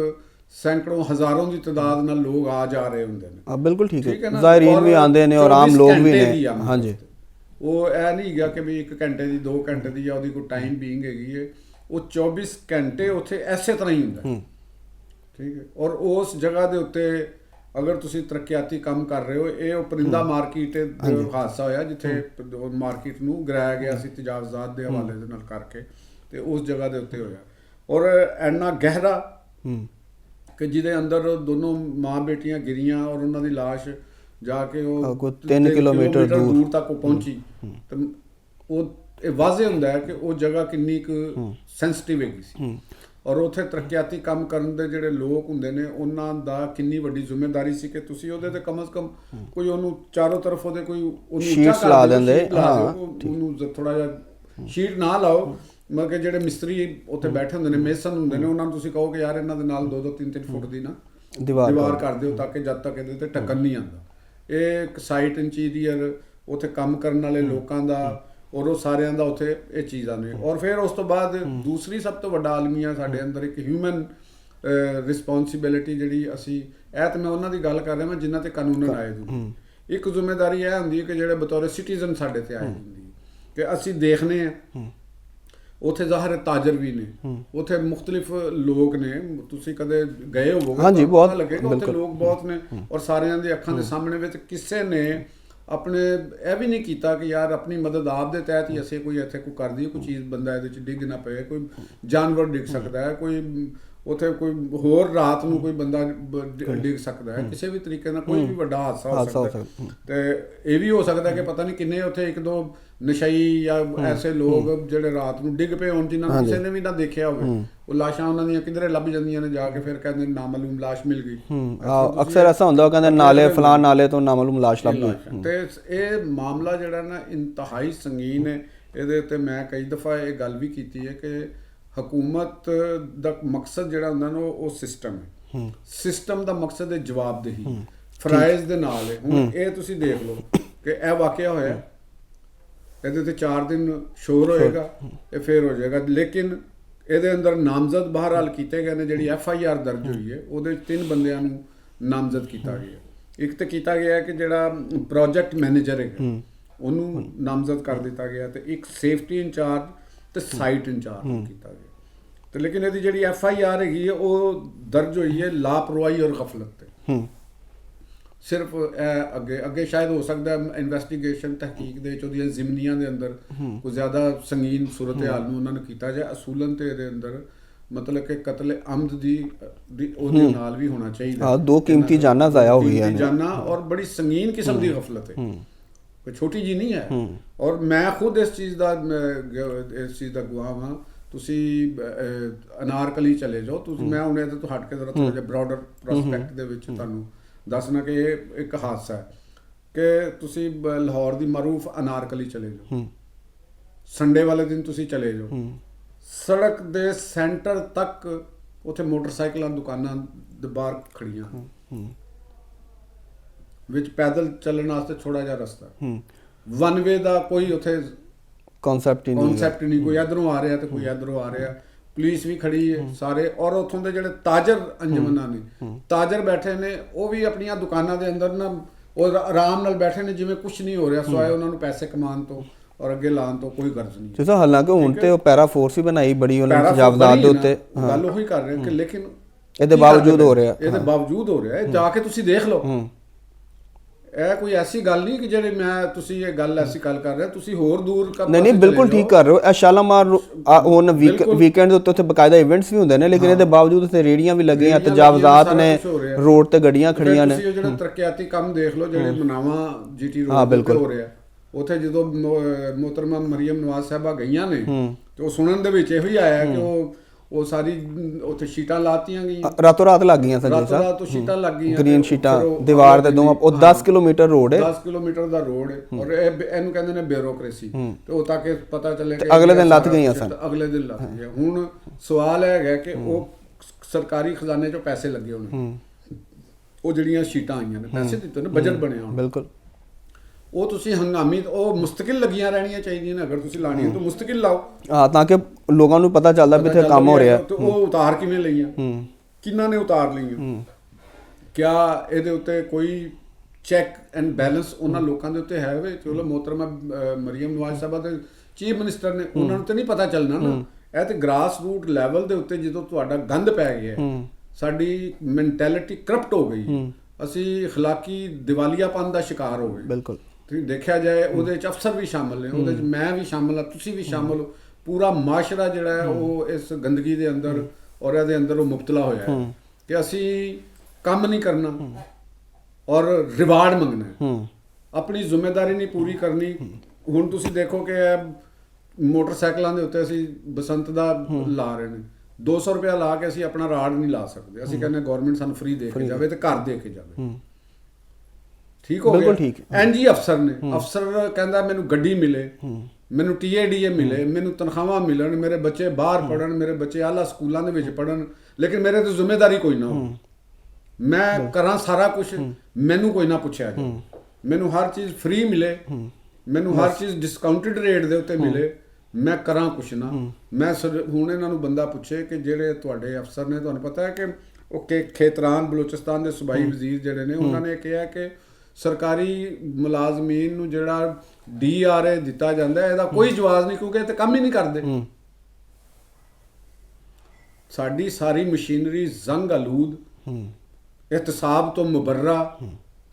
ਸੈਂਕੜੋਂ ਹਜ਼ਾਰਾਂ ਦੀ ਤਾਦਾਦ ਨਾਲ ਲੋਕ ਆ ਜਾ ਰਹੇ ਹੁੰਦੇ ਨੇ। ਬਿਲਕੁਲ ਠੀਕ ਹੈ, ਜ਼ਾਇਰੀਨ ਵੀ ਆਉਂਦੇ ਨੇ ਔਰ ਆਮ ਲੋਕ ਵੀ ਨੇ। ਹਾਂਜੀ, ਉਹ ਇਹ ਨਹੀਂ ਹੈਗਾ ਕਿ ਵੀ 1 ਘੰਟੇ ਦੀ 2 ਘੰਟੇ ਦੀ ਜਾਂ ਉਹਦੀ ਕੋਈ ਟਾਈਮ ਬੀਇੰਗ ਹੈਗੀ ਹੈ, ਉਹ 24 ਘੰਟੇ ਉੱਥੇ ਐਸੇ ਤਰ੍ਹਾਂ ਹੀ ਹੁੰਦਾ। ਠੀਕ ਹੈ, ਔਰ ਉਸ ਜਗ੍ਹਾ ਦੇ ਉੱਤੇ ਅਗਰ ਤੁਸੀਂ ਤਰੱਕੀਆਤੀ ਕੰਮ ਕਰ ਰਹੇ ਹੋ, ਇਹ ਉਹ ਪਰਿੰਦਾ ਮਾਰਕੀਟ ਹਾਦਸਾ ਹੋਇਆ ਜਿੱਥੇ ਮਾਰਕੀਟ ਨੂੰ ਗਿਰਾਇਆ ਗਿਆ ਸੀ ਤਜਾਵਜ਼ਾਤ ਦੇ ਹਵਾਲੇ ਦੇ ਨਾਲ ਕਰਕੇ, ਤੇ ਉਸ ਜਗ੍ਹਾ ਦੇ ਉੱਤੇ ਹੋਇਆ। ਔਰ ਇੰਨਾ ਗਹਿਰਾ ਕਿ ਜਿਹਦੇ ਅੰਦਰ ਦੋਨੋਂ ਮਾਂ ਬੇਟੀਆਂ ਗਿਰੀਆਂ ਔਰ ਉਹਨਾਂ ਦੀ ਲਾਸ਼ ਜਾ ਕੇ ਉਹ 3 ਕਿਲੋਮੀਟਰ ਦੂਰ ਤੱਕ ਉਹ ਪਹੁੰਚੀ। ਤੇ ਉਹ ਇਹ ਵਾਜ਼ੇ ਹੁੰਦਾ ਹੈ ਕਿ ਉਹ ਜਗ੍ਹਾ ਕਿੰਨੀ ਕੁ ਸੈਂਸਿਟਿਵ ਹੈਗੀ ਸੀ, ਔਰ ਉੱਥੇ ਤਰੱਕੀਆਤੀ ਕੰਮ ਕਰਨ ਦੇ ਜਿਹੜੇ ਲੋਕ ਹੁੰਦੇ ਨੇ ਉਹਨਾਂ ਦਾ ਕਿੰਨੀ ਵੱਡੀ ਜ਼ਿੰਮੇਵਾਰੀ ਸੀ ਕਿ ਤੁਸੀਂ ਉਹਦੇ ਤੇ ਕਮ ਸੇ ਕਮ ਕੋਈ ਉਹਨੂੰ ਚਾਰੋਂ ਤਰਫ ਉਹਦੇ ਕੋਈ ਉਹਨੂੰ ਸ਼ੀਟ ਲਾ ਦਿੰਦੇ, ਉਹਨੂੰ ਥੋੜਾ ਜਿਹਾ ਸ਼ੀਟ ਨਾ ਲਾਓ, ਮਤਲਬ ਕਿ ਜਿਹੜੇ ਮਿਸਤਰੀ ਉੱਥੇ ਬੈਠੇ ਹੁੰਦੇ ਨੇ, ਮੇਸਨ ਹੁੰਦੇ ਨੇ, ਉਹਨਾਂ ਨੂੰ ਤੁਸੀਂ ਕਹੋ ਕਿ ਯਾਰ ਇਹਨਾਂ ਦੇ ਨਾਲ 2-2 3-3 ਫੁੱਟ ਦੀ ਨਾ ਦੀਵਾਰ ਕਰ ਦਿਓ ਤਾਂ ਕਿ ਜਦ ਤੱਕ ਇਹਦੇ ਤੇ ਢੱਕਣ ਨਹੀਂ ਆਉਂਦਾ। ਇਹ ਇੱਕ ਸਾਈਟ ਇੰਜੀਨੀਅਰ ਉੱਥੇ ਕੰਮ ਕਰਨ ਵਾਲੇ ਲੋਕਾਂ ਦਾ ਔਰ ਉਹ ਸਾਰਿਆਂ ਦਾ ਉੱਥੇ ਇਹ ਚੀਜ਼ਾਂ ਨੇ। ਔਰ ਫਿਰ ਉਸ ਤੋਂ ਬਾਅਦ ਦੂਸਰੀ ਸਭ ਤੋਂ ਵੱਡਾ ਆਲਮੀਆ ਸਾਡੇ ਅੰਦਰ ਇੱਕ ਹਿਊਮਨ ਰਿਸਪੌਂਸਿਬਿਲਿਟੀ ਜਿਹੜੀ ਅਸੀਂ ਇਹ ਤਾਂ ਮੈਂ ਉਹਨਾਂ ਦੀ ਗੱਲ ਕਰ ਰਿਹਾ ਮੈਂ ਜਿਨ੍ਹਾਂ ਤੇ ਕਾਨੂੰਨ ਆਏ ਹੁੰਦੇ। ਇੱਕ ਜ਼ਿੰਮੇਵਾਰੀ ਇਹ ਹੁੰਦੀ ਹੈ ਕਿ ਜਿਹੜੇ ਬਤੌਰ ਸਿਟੀਜ਼ਨ ਸਾਡੇ ਤੇ ਆਏ ਹੁੰਦੀ ਕਿ ਅਸੀਂ ਦੇਖਦੇ ਹਾਂ ਉੱਥੇ ਜ਼ਾਹਰ ਤਾਜਰ ਵੀ ਨੇ, ਉੱਥੇ ਮੁਖਤਲਿਫ ਲੋਕ ਨੇ, ਤੁਸੀਂ ਕਦੇ ਗਏ ਹੋਵੋਗੇ ਹਾਂਜੀ, ਬਹੁਤ ਲੱਗੇਗਾ ਉੱਥੇ ਲੋਕ ਬਹੁਤ ਨੇ ਔਰ ਸਾਰਿਆਂ ਦੇ ਅੱਖਾਂ ਦੇ ਸਾਹਮਣੇ ਵਿੱਚ ਕਿਸੇ ਨੇ ਆਪਣੇ ਇਹ ਵੀ ਨਹੀਂ ਕੀਤਾ ਕਿ ਯਾਰ ਆਪਣੀ ਮਦਦ ਆਪ ਦੇ ਤਹਿਤ ਹੀ ਅਸੀਂ ਕੋਈ ਇੱਥੇ ਕੋਈ ਕਰ ਦਈਏ, ਕੋਈ ਚੀਜ਼ ਬੰਦਾ ਇਹਦੇ 'ਚ ਡਿੱਗ ਨਾ ਪਏ, ਕੋਈ ਜਾਨਵਰ ਡਿੱਗ ਸਕਦਾ ਹੈ, ਕੋਈ ਉੱਥੇ ਕੋਈ ਹੋਰ ਰਾਤ ਨੂੰ ਕੋਈ ਬੰਦਾ ਡਿੱਗ ਸਕਦਾ ਹੈ, ਕਿਸੇ ਵੀ ਤਰੀਕੇ ਨਾਲ ਕੋਈ ਵੀ ਵੱਡਾ ਹਾਦਸਾ ਹੋ ਸਕਦਾ ਹੈ। ਤੇ ਇਹ ਵੀ ਹੋ ਸਕਦਾ ਕਿ ਪਤਾ ਨਹੀਂ ਕਿੰਨੇ ਉੱਥੇ 1-2 ਨਸ਼ਈ ਜਾਂ ਐਸੇ ਲੋਕ ਜਿਹੜੇ ਰਾਤ ਨੂੰ ਡਿੱਗ ਪਏ ਹੋਣ ਜਿਨ੍ਹਾਂ ਨੂੰ ਕਿਸੇ ਨੇ ਵੀ ਨਾ ਦੇਖਿਆ ਹੋਵੇ, ਉਹ ਲਾਸ਼ਾਂ ਉਹਨਾਂ ਦੀਆਂ ਕਿਧਰੇ ਲੱਭ ਜਾਂਦੀਆਂ ਨੇ, ਜਾ ਕੇ ਫਿਰ ਕਹਿੰਦੇ ਨਾਮਾਲੂਮ ਲਾਸ਼ ਮਿਲ ਗਈ। ਅਕਸਰ ਐਸਾ ਹੁੰਦਾ, ਉਹ ਕਹਿੰਦੇ ਨਾਲੇ ਫਲਾਣ ਨਾਲੇ ਤੋਂ ਨਾਮਾਲੂਮ ਲਾਸ਼ ਲੱਭ ਗਈ। ਤੇ ਇਹ ਮਾਮਲਾ ਜਿਹੜਾ ਨਾ ਇੰਤਹਾਈ ਸੰਗੀਨ ਹੈ। ਇਹਦੇ ਉੱਤੇ ਮੈਂ ਕਈ ਦਫਾ ਇਹ ਗੱਲ ਵੀ ਕੀਤੀ ਹੈ ਕਿ ਹਕੂਮਤ ਦਾ ਮਕਸਦ ਜਿਹੜਾ ਹੁੰਦਾ ਨਾ ਉਹ ਸਿਸਟਮ ਹੈ। ਸਿਸਟਮ ਦਾ ਮਕਸਦ ਹੈ ਜਵਾਬਦੇਹੀ, ਫਰਾਈਜ਼ ਦੇ ਨਾਲ ਹੈ। ਹੁਣ ਇਹ ਤੁਸੀਂ ਦੇਖ ਲਓ ਕਿ ਇਹ ਵਾਕਿਆ ਹੋਇਆ, ਇਹਦੇ ਤੇ 4 ਦਿਨ ਸ਼ੋਰ ਹੋਏਗਾ, ਇਹ ਫੇਰ ਹੋ ਜਾਏਗਾ, ਲੇਕਿਨ ਇਹਦੇ ਅੰਦਰ ਨਾਮਜ਼ਦ ਬਹਰਹਾਲ ਕੀਤੇ ਗਏ ਨੇ। ਜਿਹੜੀ FIR ਦਰਜ ਹੋਈ ਹੈ ਉਹਦੇ 'ਚ 3 ਬੰਦਿਆਂ ਨੂੰ ਨਾਮਜ਼ਦ ਕੀਤਾ ਗਿਆ। ਇੱਕ ਤਾਂ ਕੀਤਾ ਗਿਆ ਕਿ ਜਿਹੜਾ ਪ੍ਰੋਜੈਕਟ ਮੈਨੇਜਰ ਹੈਗਾ ਉਹਨੂੰ ਨਾਮਜ਼ਦ ਕਰ ਦਿੱਤਾ ਗਿਆ, ਤੇ ਇੱਕ ਸੇਫਟੀ ਇੰਚਾਰਜ ਤੇ ਸਾਈਟ ਇੰਚਾਰਜ ਨੂੰ ਕੀਤਾ ਗਿਆ। ਤੇ ਲੇਕਿਨ ਇਹਦੀ ਜਿਹੜੀ FIR ਹੈਗੀ ਹੈ ਉਹ ਦਰਜ ਹੋਈ ਹੈ ਲਾਪਰਵਾਹੀ ਔਰ ਗਫਲਤ ਤੇ। ਸਿਰਫ ਇਹ ਅੱਗੇ ਸ਼ਾਇਦ ਹੋ ਸਕਦਾ ਇਨਵੈਸਟੀਗੇਸ਼ਨ ਤਹਿਕੀਕ ਦੇ ਵਿੱਚ ਉਹਦੀਆਂ ਜ਼ਿਮਨੀਆਂ ਦੇ ਅੰਦਰ ਕੋਈ ਜ਼ਿਆਦਾ ਸੰਗੀਨ ਸੂਰਤ ਹਾਲ ਨੂੰ ਉਹਨਾਂ ਨੇ ਕੀਤਾ ਜਾਏ। ਅਸੂਲਨ ਤੇ ਇਹਦੇ ਅੰਦਰ ਮਤਲਬ ਕਿ ਕਤਲ ਅਮਦ ਦੀ ਉਹਦੇ ਨਾਲ ਵੀ ਹੋਣਾ ਚਾਹੀਦਾ। 2 ਕੀਮਤੀ ਜਾਨਾਂ ਜ਼ਾਇਆ ਹੋ ਗਈਆਂ ਨੇ, ਜਾਨਾਂ, ਔਰ ਬੜੀ ਸੰਗੀਨ ਕਿਸਮ ਦੀ ਗਫਲਤ ਹੈ, ਕੋਈ ਛੋਟੀ ਜੀ ਨਹੀਂ ਹੈ। ਔਰ ਮੈਂ ਖੁਦ ਇਸ ਚੀਜ਼ ਦਾ ਗਵਾਹ ਹਾਂ। ਤੁਸੀਂ ਅਨਾਰਕਲੀ ਚਲੇ ਜਾਓ, ਤੁਸੀਂ ਮੈਂ ਹੁਣ ਇਹਦੇ ਤੋਂ ਹਟ ਕੇ ਥੋੜਾ ਜਿਹਾ ਬ੍ਰੌਡਰ ਪ੍ਰੋਸਪੈਕਟ ਦੇ ਵਿੱਚ ਤੁਹਾਨੂੰ ਦੱਸਣਾ ਕਿ ਇਹ ਇੱਕ ਹਾਦਸਾ ਹੈ ਕਿ ਤੁਸੀਂ ਲਾਹੌਰ ਦੀ ਮਾਰੂਫ ਅਨਾਰਕਲੀ ਚਲੇ ਜਾਓ, ਸੰਡੇ ਵਾਲੇ ਦਿਨ ਤੁਸੀਂ ਚਲੇ ਜਾਓ, ਸੜਕ ਦੇ ਸੈਂਟਰ ਤੱਕ ਉੱਥੇ ਮੋਟਰਸਾਈਕਲਾਂ ਦੁਕਾਨਾਂ ਦੇ ਬਾਹਰ ਖੜੀਆਂ, ਵਿੱਚ ਪੈਦਲ ਚੱਲਣ ਵਾਸਤੇ ਥੋੜਾ ਜਿਹਾ ਰਸਤਾ, ਵਨ ਵੇ ਦਾ ਕੋਈ ਉੱਥੇ ਕਨਸੈਪਟ ਹੀ ਨਹੀਂ, ਕੋਈ ਇਧਰੋਂ ਆ ਰਿਹਾ ਤੇ ਕੋਈ ਇਧਰੋਂ ਆ ਰਿਹਾ, ਪੁਲਿਸ ਵੀ ਖੜੀ ਹੈ ਸਾਰੇ। ਔਰ ਉੱਥੋਂ ਦੇ ਜਿਹੜੇ ਤਾਜਰ ਅੰਜਮਨਾਂ ਨੇ, ਤਾਜਰ ਬੈਠੇ ਨੇ, ਉਹ ਵੀ ਆਪਣੀਆਂ ਦੁਕਾਨਾਂ ਦੇ ਅੰਦਰ ਨਾ ਉਹ ਆਰਾਮ ਨਾਲ ਬੈਠੇ ਨੇ ਜਿਵੇਂ ਕੁਝ ਨਹੀਂ ਹੋ ਰਿਹਾ, ਸਵਾਏ ਉਹਨਾਂ ਨੂੰ ਪੈਸੇ ਕਮਾਉਣ ਤੋਂ ਔਰ ਅੱਗੇ ਲਾਉਣ ਤੋਂ ਕੋਈ ਗਰਜ਼ ਨਹੀਂ। ਜਿਵੇਂ ਹਾਲਾਂਕਿ ਹੁਣ ਤੇ ਉਹ ਪੈਰਾ ਫੋਰਸ ਵੀ ਬਣਾਈ ਬੜੀ ਉਹਨਾਂ ਨੇ ਜਾਬਦਾਦ ਦੇ ਉੱਤੇ, ਗੱਲ ਉਹੀ ਕਰ ਰਹੇ ਕਿ ਲੇਕਿਨ ਇਹਦੇ ਬਾਵਜੂਦ ਹੋ ਰਿਹਾ, ਜਾ ਕੇ ਤੁਸੀਂ ਦੇਖ ਲਓ। ਇਹ ਕੋਈ ਐਸੀ ਗੱਲ ਨਹੀਂ ਕਿ ਜਿਹੜੇ ਤੁਸੀਂ ਇਹ ਗੱਲ ਐਸੀ ਗੱਲ ਕਰ ਰਹੇ, ਤੁਸੀਂ ਹੋਰ ਦੂਰ ਨਹੀਂ ਬਿਲਕੁਲ ਠੀਕ ਕਰ ਰਹੇ ਹੋ। ਇਹ ਸ਼ਾਲਾਮਾਰ ਹੁਣ ਵੀਕਐਂਡ ਦੇ ਉੱਤੇ ਬਕਾਇਦਾ ਇਵੈਂਟਸ ਵੀ ਹੁੰਦੇ ਨੇ, ਲੇਕਿਨ ਇਹਦੇ ਬਾਵਜੂਦ ਉੱਥੇ ਰੇੜੀਆਂ ਵੀ ਲੱਗੀਆਂ, ਤਜਾਵਜ਼ਾਤ ਨੇ, ਰੋਡ ਤੇ ਗੱਡੀਆਂ ਖੜੀਆਂ ਨੇ। ਤੁਸੀਂ ਜਿਹੜੇ ਤਰੱਕੀਆਤੀ ਕੰਮ ਦੇਖ ਲਓ ਜਿਹੜੇ ਮਨਾਵਾ GT ਰੋਡ ਤੇ ਹੋ ਰਿਹਾ, ਉੱਥੇ ਜਦੋਂ ਮੋਹਤਰਮਾ ਮਰੀਮ ਨਵਾਜ਼ ਸਾਹਿਬਾ ਗਈਆਂ ਨੇ ਤੇ ਉਹ ਸੁਣਨ ਦੇ ਵਿੱਚ ਇਹੋ ਹੀ ਆਇਆ ਕਿ ਉਹ ਸਾਰੀ ਉੱਥੇ ਸ਼ੀਟਾਂ ਲਾਤੀਆਂ ਗਈਆਂ, ਰਾਤੋਂ ਰਾਤ ਲੱਗ ਗਈਆਂ, ਸੰਜੇ ਸਾਹਿਬ ਰਾਤੋਂ ਸ਼ੀਟਾਂ ਲੱਗ ਗਈਆਂ, ਗ੍ਰੀਨ ਸ਼ੀਟਾਂ ਦੀਵਾਰ ਦੇ ਦੋਵਾਂ। ਉਹ 10 ਕਿਲੋਮੀਟਰ ਰੋਡ ਹੈ, 10 ਕਿਲੋਮੀਟਰ ਦਾ ਰੋਡ ਹੈ, ਔਰ ਇਹਨੂੰ ਕਹਿੰਦੇ ਨੇ ਬਿਊਰੋਕ੍ਰੇਸੀ। ਤੇ ਉਹ ਤਾਂ ਕਿ ਪਤਾ ਚੱਲੇ ਕਿ ਅਗਲੇ ਦਿਨ ਲੱਥ ਗਈਆਂ ਸਨ, ਅਗਲੇ ਦਿਨ ਲੱਥ ਗਈਆਂ। ਹੁਣ ਸਵਾਲ ਹੈਗਾ ਕਿ ਉਹ ਸਰਕਾਰੀ ਖਜ਼ਾਨੇ 'ਚੋਂ ਪੈਸੇ ਲੱਗੇ ਹੋਣੇ, ਉਹ ਜਿਹੜੀਆਂ ਸ਼ੀਟਾਂ ਆਈਆਂ ਨੇ, ਪੈਸੇ ਦਿੱਤੇ ਨੇ, ਬਜਟ ਬਣਿਆ ਹੋਣਾ, ਬਿਲਕੁਲ ਉਹ ਤੁਸੀਂ ਹੰਗਾਮੀ ਉਹ ਮੁਸਤਕਿਲ ਲੱਗੀਆਂ ਰਹਿਣੀਆਂ ਚਾਹੀਦੀਆਂ ਨੇ। ਅਗਰ ਤੁਸੀਂ ਲਾਣੀ ਹੈ ਤਾਂ ਮੁਸਤਕਿਲ ਲਾਓ, ਤਾਂ ਕਿ ਲੋਕਾਂ ਨੂੰ ਪਤਾ ਚੱਲਦਾ ਵੀ ਇੱਥੇ ਕੰਮ ਹੋ ਰਿਹਾ। ਤੇ ਉਹ ਉਤਾਰ ਕਿਵੇਂ ਲਈਆਂ, ਕਿਹਨਾਂ ਨੇ ਉਤਾਰ ਲਈਆਂ, ਕਿਆ ਇਹਦੇ ਉੱਤੇ ਕੋਈ ਚੈੱਕ ਐਂਡ ਬੈਲੈਂਸ ਉਹਨਾਂ ਲੋਕਾਂ ਦੇ ਉੱਤੇ ਹੈ? ਵੇ ਚਲੋ ਮੋਹਤਰਮਾ ਮਰੀਮ ਨਵਾਜ਼ ਸਾਹਿਬਾ ਦੇ ਚੀਫ ਮਿਨਿਸਟਰ ਨੇ, ਉਹਨਾਂ ਨੂੰ ਤਾਂ ਨਹੀਂ ਪਤਾ ਚੱਲਣਾ ਨਾ। ਇਹ ਤੇ ਗ੍ਰਾਸ ਰੂਟ ਲੈਵਲ ਦੇ ਉੱਤੇ ਜਦੋਂ ਤੁਹਾਡਾ ਗੰਦ ਪੈ ਗਿਆ, ਸਾਡੀ ਮੈਂਟੈਲਿਟੀ ਕਰਪਟ ਹੋ ਗਈ, ਅਸੀਂ ਅਖਲਾਕੀ ਦਿਵਾਲੀਆਪਨ ਦਾ ਸ਼ਿਕਾਰ ਹੋ ਗਏ। ਬਿਲਕੁਲ ਤੁਸੀਂ ਦੇਖਿਆ ਜਾਏ ਉਹਦੇ 'ਚ ਅਫਸਰ ਵੀ ਸ਼ਾਮਲ ਨੇ, ਉਹਦੇ 'ਚ ਮੈਂ ਵੀ ਸ਼ਾਮਲ ਹਾਂ, ਤੁਸੀਂ ਵੀ ਸ਼ਾਮਲ ਹੋ। ਪੂਰਾ ਮਾਸ਼ਰਾ ਜਿਹੜਾ ਹੈ ਉਹ ਇਸ ਗੰਦਗੀ ਦੇ ਅੰਦਰ ਔਰ ਇਹਦੇ ਅੰਦਰ ਉਹ ਮੁਬਤਲਾ ਹੋਇਆ ਹੈ ਕਿ ਅਸੀਂ ਕੰਮ ਨਹੀਂ ਕਰਨਾ ਔਰ ਰਿਵਾਰਡ ਮੰਗਣਾ, ਆਪਣੀ ਜ਼ਿੰਮੇਵਾਰੀ ਨਹੀਂ ਪੂਰੀ ਕਰਨੀ। ਹੁਣ ਤੁਸੀਂ ਦੇਖੋ ਕਿ ਮੋਟਰਸਾਈਕਲਾਂ ਦੇ ਉੱਤੇ ਅਸੀਂ ਬਸੰਤ ਦਾ ਲਾ ਰਹੇ ਨੇ, 200 ਰੁਪਇਆ ਲਾ ਕੇ ਅਸੀਂ ਆਪਣਾ ਰਾਡ ਨਹੀਂ ਲਾ ਸਕਦੇ। ਅਸੀਂ ਕਹਿੰਦੇ ਗਵਰਨਮੈਂਟ ਸਾਨੂੰ ਫ੍ਰੀ ਦੇ ਕੇ ਜਾਵੇ ਤੇ ਘਰ ਦੇ ਕੇ ਜਾਵੇ, ਠੀਕ ਹੋ ਗਿਆ। ਐਨਜੀ ਅਫਸਰ ਨੇ, ਅਫਸਰ ਕਹਿੰਦਾ ਮੈਨੂੰ ਗੱਡੀ ਮਿਲੇ, ਮੈਨੂੰ TADA ਮਿਲੇ, ਮੈਨੂੰ ਤਨਖਾਹਾਂ ਮਿਲਣ, ਮੇਰੇ ਬੱਚੇ ਬਾਹਰ ਪੜਨ, ਮੇਰੇ ਬੱਚੇ ਆਲਾ ਸਕੂਲਾਂ ਦੇ ਵਿੱਚ ਪੜਨ, ਲੇਕਿਨ ਮੇਰੇ ਤੇ ਜ਼ਿੰਮੇਵਾਰੀ ਕੋਈ ਨਾ ਹੋ, ਮੈਂ ਕਰਾਂ ਸਾਰਾ ਕੁਝ, ਮੈਨੂੰ ਕੋਈ ਨਾ ਪੁੱਛਿਆ ਜਾਏ, ਮੈਨੂੰ ਹਰ ਚੀਜ਼ ਫ੍ਰੀ ਮਿਲੇ, ਮੈਨੂੰ ਹਰ ਚੀਜ਼ ਡਿਸਕਾਊਂਟਡ ਰੇਟ ਦੇ ਉੱਤੇ ਮਿਲੇ, ਮੈਂ ਕਰਾਂ ਕੁਛ ਨਾ। ਮੈਂ ਹੁਣ ਇਹਨਾਂ ਨੂੰ ਬੰਦਾ ਪੁੱਛੇ ਕਿ ਜਿਹੜੇ ਤੁਹਾਡੇ ਅਫਸਰ ਨੇ, ਤੁਹਾਨੂੰ ਪਤਾ ਹੈ ਕਿ ਉਹ ਖੇਤਰਾਨ ਬਲੋਚਿਸਤਾਨ ਦੇ ਸੂਬਾਈ ਵਜ਼ੀਰ ਜਿਹੜੇ ਨੇ, ਉਹਨਾਂ ਨੇ ਕਿਹਾ ਕਿ ਸਰਕਾਰੀ ਮੁਲਾਜ਼ਮੀਨ ਨੂੰ ਜਿਹੜਾ DRA ਦਿੱਤਾ ਜਾਂਦਾ ਇਹਦਾ ਕੋਈ ਜਵਾਬ ਨਹੀਂ, ਕਿਉਂਕਿ ਇਹ ਤਾਂ ਕੰਮ ਹੀ ਨਹੀਂ ਕਰਦੇ। ਸਾਡੀ ਸਾਰੀ ਮਸ਼ੀਨਰੀ ਜ਼ੰਗ ਆਲੂਦ, ਇਹਤਸਾਬ ਤੋਂ ਮੁਬਰਰਾ,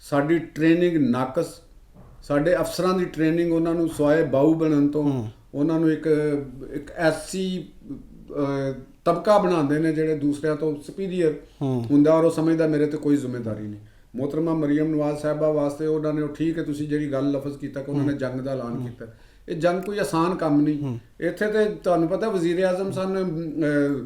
ਸਾਡੀ ਟ੍ਰੇਨਿੰਗ ਨਾਕਸ, ਸਾਡੇ ਅਫਸਰਾਂ ਦੀ ਟ੍ਰੇਨਿੰਗ ਉਹਨਾਂ ਨੂੰ ਸਵਾਏ ਬਾਊ ਬਣਨ ਤੋਂ ਉਹਨਾਂ ਨੂੰ ਇੱਕ ਐਸੀ ਤਬਕਾ ਬਣਾਉਂਦੇ ਨੇ ਜਿਹੜੇ ਦੂਸਰਿਆਂ ਤੋਂ ਸੁਪੀਰੀਅਰ ਹੁੰਦਾ, ਔਰ ਉਹ ਸਮਝਦਾ ਮੇਰੇ ਤੇ ਕੋਈ ਜ਼ਿੰਮੇਵਾਰੀ ਨਹੀਂ। ਮੋਹਤਰਮਾ ਮਰੀਮ ਨਵਾਜ਼ ਸਾਹਿਬਾ ਵਾਸਤੇ ਉਹਨਾਂ ਨੇ, ਉਹ ਠੀਕ ਹੈ ਤੁਸੀਂ ਜਿਹੜੀ ਗੱਲ ਲਫ਼ਜ਼ ਕੀਤਾ ਕਿ ਉਹਨਾਂ ਨੇ ਜੰਗ ਦਾ ਐਲਾਨ ਕੀਤਾ, ਇਹ ਜੰਗ ਕੋਈ ਆਸਾਨ ਕੰਮ ਨਹੀਂ। ਇੱਥੇ ਤੇ ਤੁਹਾਨੂੰ ਪਤਾ ਵਜ਼ੀਰ ਆਜ਼ਮ ਸਨ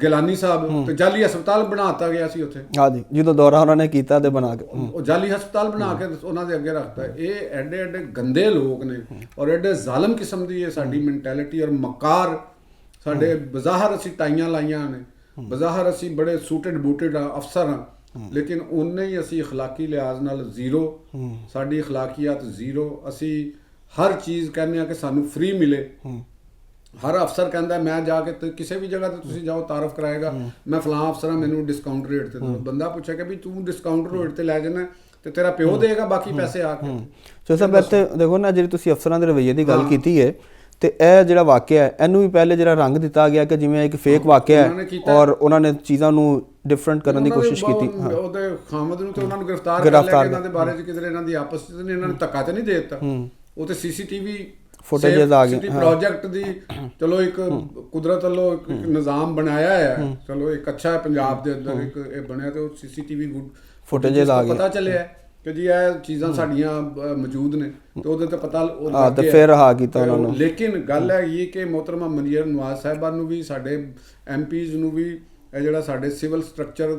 ਗਿਲਾਨੀ ਸਾਹਿਬ, ਤੇ ਜਾਲੀ ਹਸਪਤਾਲ ਬਣਾਤਾ ਗਿਆ ਸੀ ਉੱਥੇ, ਹਾਂਜੀ, ਜਦੋਂ ਦੌਰਾ ਉਹਨਾਂ ਨੇ ਕੀਤਾ ਤੇ ਬਣਾ ਕੇ ਉਹ ਜਾਲੀ ਹਸਪਤਾਲ ਬਣਾ ਕੇ ਉਹਨਾਂ ਦੇ ਅੱਗੇ ਰੱਖਤਾ। ਇਹ ਐਡੇ ਐਡੇ ਗੰਦੇ ਲੋਕ ਨੇ ਔਰ ਐਡੇ ਜ਼ਾਲਮ ਕਿਸਮ ਦੀ ਇਹ ਸਾਡੀ ਮੈਂਟੈਲਿਟੀ ਔਰ ਮਕਾਰ, ਸਾਡੇ ਬਜ਼ਾਹਰ ਅਸੀਂ ਟਾਈਆਂ ਲਾਈਆਂ ਨੇ, ਬਜ਼ਾਹਰ ਅਸੀਂ ਬੜੇ ਸੂਟਡ ਬੂਟਡ ਅਫਸਰ ਹਾਂ, ਲੇਕਿਨ ਉਨੇ ਹੀ ਅਸੀਂ ਅਖਲਾਕੀ ਲਿਹਾਜ਼ ਨਾਲ ਜ਼ੀਰੋ, ਸਾਡੀ ਅਖਲਾਕੀਅਤ ਜ਼ੀਰੋ। ਅਸੀਂ ਹਰ ਚੀਜ਼ ਕਹਿੰਦੇ ਆ ਕਿ ਸਾਨੂੰ ਫ੍ਰੀ ਮਿਲੇ। ਹਰ ਅਫਸਰ ਕਹਿੰਦਾ ਮੈਂ ਜਾ ਕੇ ਕਿਸੇ ਵੀ ਜਗ੍ਹਾ ਤੇ ਤੁਸੀਂ ਜਾਓ ਤਾਰਫ ਕਰਾਏਗਾ ਮੈਂ ਫਲਾਂ ਅਫਸਰ ਹਾਂ, ਮੈਨੂੰ ਡਿਸਕਾਊਂਟ ਰੇਟ ਤੇ ਦਿਓ। ਬੰਦਾ ਪੁੱਛਿਆ ਕਿ ਵੀ ਤੂੰ ਡਿਸਕਾਊਂਟ ਰੇਟ ਤੇ ਲੈ ਜਾਣਾ ਤੇ ਤੇਰਾ ਪਿਓ ਦੇਗਾ ਬਾਕੀ ਪੈਸੇ ਆ ਕੇ। ਸੋ ਸਭ ਇੱਥੇ ਦੇਖੋ ਨਾ, ਜਿਹੜੀ ਤੁਸੀਂ ਅਫਸਰਾਂ ਦੇ ਰਵੱਈਏ ਦੀ ਗੱਲ ਕੀਤੀ ਹੈ, ਤੇ ਇਹ ਜਿਹੜਾ ਵਾਕਿਆ ਹੈ ਇਹਨੂੰ ਵੀ ਪਹਿਲੇ ਜਿਹੜਾ ਰੰਗ ਦਿੱਤਾ ਗਿਆ ਕਿ ਜਿਵੇਂ ਇੱਕ ਫੇਕ ਵਾਕਿਆ ਹੈ ਔਰ ਉਹਨਾਂ ਨੇ ਚੀਜ਼ਾਂ ਨੂੰ ਡਿਫਰੈਂਟ ਕਰਨ ਦੀ ਕੋਸ਼ਿਸ਼ ਕੀਤੀ। ਉਹਦੇ ਖਾਮਦ ਨੂੰ ਤੇ ਉਹਨਾਂ ਨੂੰ ਗ੍ਰਿਫਤਾਰ ਕਰ ਲਿਆ ਕਿ ਇਹਨਾਂ ਦੇ ਬਾਰੇ ਚ ਕਿਧਰੇ ਇਹਨਾਂ ਦੀ ਆਪਸ ਚ ਇਹਨਾਂ ਨੇ ਧੱਕਾ ਤੇ ਨਹੀਂ ਦੇ ਦਿੱਤਾ। ਉਹ ਤੇ ਸੀਸੀਟੀਵੀ ਫੁਟੇजेस ਆ ਗਈ ਪ੍ਰੋਜੈਕਟ ਦੀ। ਚਲੋ ਇੱਕ ਕੁਦਰਤ ਵੱਲੋਂ ਇੱਕ ਨਿਜ਼ਾਮ ਬਣਾਇਆ ਹੈ, ਚਲੋ ਇੱਕ ਅੱਛਾ ਹੈ ਪੰਜਾਬ ਦੇ ਅੰਦਰ ਇੱਕ ਇਹ ਬਣਿਆ, ਤੇ ਉਹ ਸੀਸੀਟੀਵੀ ਫੁਟੇजेस ਆ ਗਈ, ਪਤਾ ਚੱਲਿਆ ਕਿ ਜੀ ਇਹ ਚੀਜ਼ਾਂ ਸਾਡੀਆਂ ਮੌਜੂਦ ਨੇ, ਤੇ ਉਹਦੇ ਤੇ ਪਤਾ ਤੇ ਫਿਰ ਰਹਾ ਕੀਤਾ ਉਹਨਾਂ ਨੂੰ। ਲੇਕਿਨ ਗੱਲ ਹੈ ਇਹ ਕਿ ਮੋਹਤਰਮਾ ਮਨੀਰ ਨਵਾਜ਼ ਸਾਹਿਬਾਨ ਨੂੰ ਵੀ, ਸਾਡੇ MPs ਨੂੰ ਵੀ, ਇਹ ਜਿਹੜਾ ਸਾਡੇ ਸਿਵਲ ਸਟਰਕਚਰ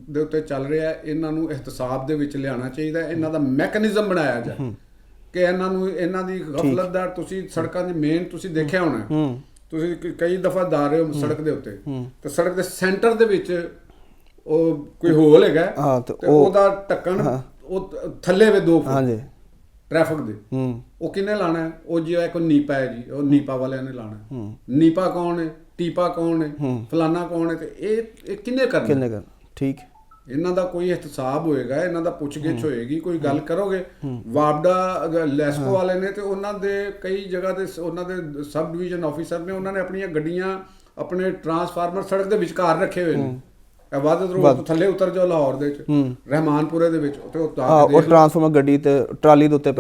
ਦੇ ਉੱਤੇ ਚੱਲ ਰਿਹਾ ਹੈ, ਇਹਨਾਂ ਨੂੰ ਇਹਤਸਾਬ ਦੇ ਵਿੱਚ ਲਿਆਉਣਾ ਚਾਹੀਦਾ। ਇਹਨਾਂ ਦਾ ਮੈਕੈਨਿਜ਼ਮ ਬਣਾਇਆ ਜਾਏ ਕਿ ਇਹਨਾਂ ਨੂੰ, ਇਹਨਾਂ ਦੀ ਗਫਲਤ ਦਾ, ਤੁਸੀਂ ਸੜਕਾਂ ਦੀ ਮੇਨ ਤੁਸੀਂ ਦੇਖਿਆ ਹੋਣਾ, ਤੁਸੀਂ ਕਈ ਦਫਾ ਜਾ ਰਹੇ ਹੋ ਸੜਕ ਦੇ ਉੱਤੇ, ਤੇ ਸੜਕ ਦੇ ਸੈਂਟਰ ਦੇ ਵਿੱਚ ਉਹ ਕੋਈ ਹੋਲ ਹੈਗਾ, ਤੇ ਉਹਦਾ ਢੱਕਣ ਉਹ ਥੱਲੇ ਵੇ 2 ਫੁੱਟ ਟ੍ਰੈਫਿਕ ਦੇ, ਉਹ ਕਿਹਨੇ ਲਾਣਾ ਹੈ? ਉਹ ਜਿਹੜਾ ਕੋਈ ਨੀਪਾ ਹੈ ਜੀ, ਉਹ ਨੀਪਾ ਵਾਲਿਆਂ ਨੇ ਲਾਣਾ। ਨੀਪਾ ਕੌਣ ਹੈ, ਟੀਪਾ ਕੌਣ ਹੈ, ਫਲਾਨਾ ਕੌਣ ਹੈ, ਤੇ ਇਹ ਕਿਹਨੇ ਕਰਨਾ? ਠੀਕ, ਇਹਨਾਂ ਦਾ ਕੋਈ ਇਹਤਸਾਬ ਹੋਏਗਾ, ਇਹਨਾਂ ਦਾ ਪੁੱਛਗਿੱਛ ਹੋਏਗੀ, ਕੋਈ ਗੱਲ ਕਰੋਗੇ। ਵਾਪਡਾ ਲੈਸਕੋ ਵਾਲੇ ਨੇ ਤੇ ਉਹਨਾਂ ਦੇ ਕਈ ਜਗ੍ਹਾ ਤੇ ਉਹਨਾਂ ਦੇ ਸਬ ਡਿਵੀਜ਼ਨ ਆਫੀਸਰ ਨੇ, ਉਹਨਾਂ ਨੇ ਆਪਣੀਆਂ ਗੱਡੀਆਂ, ਆਪਣੇ ਟਰਾਂਸਫਾਰਮਰ ਸੜਕ ਦੇ ਵਿਚਕਾਰ ਰੱਖੇ ਹੋਏ ਨੇ। ਇਬਾਦਤ ਰੋਡ ਤੋਂ ਥੱਲੇ ਉਤਰ ਜਾਓ ਲਾਹੌਰ ਦੇ ਵਿੱਚ, ਰਹਿਮਾਨਪੁਰੇ ਦੇ ਵਿੱਚ, ਉਹ ਟਰਾਂਸਫਾਰਮਰ ਗੱਡੀ ਤੇ ਟਰਾਲੀ ਦੇ ਉੱਤੇ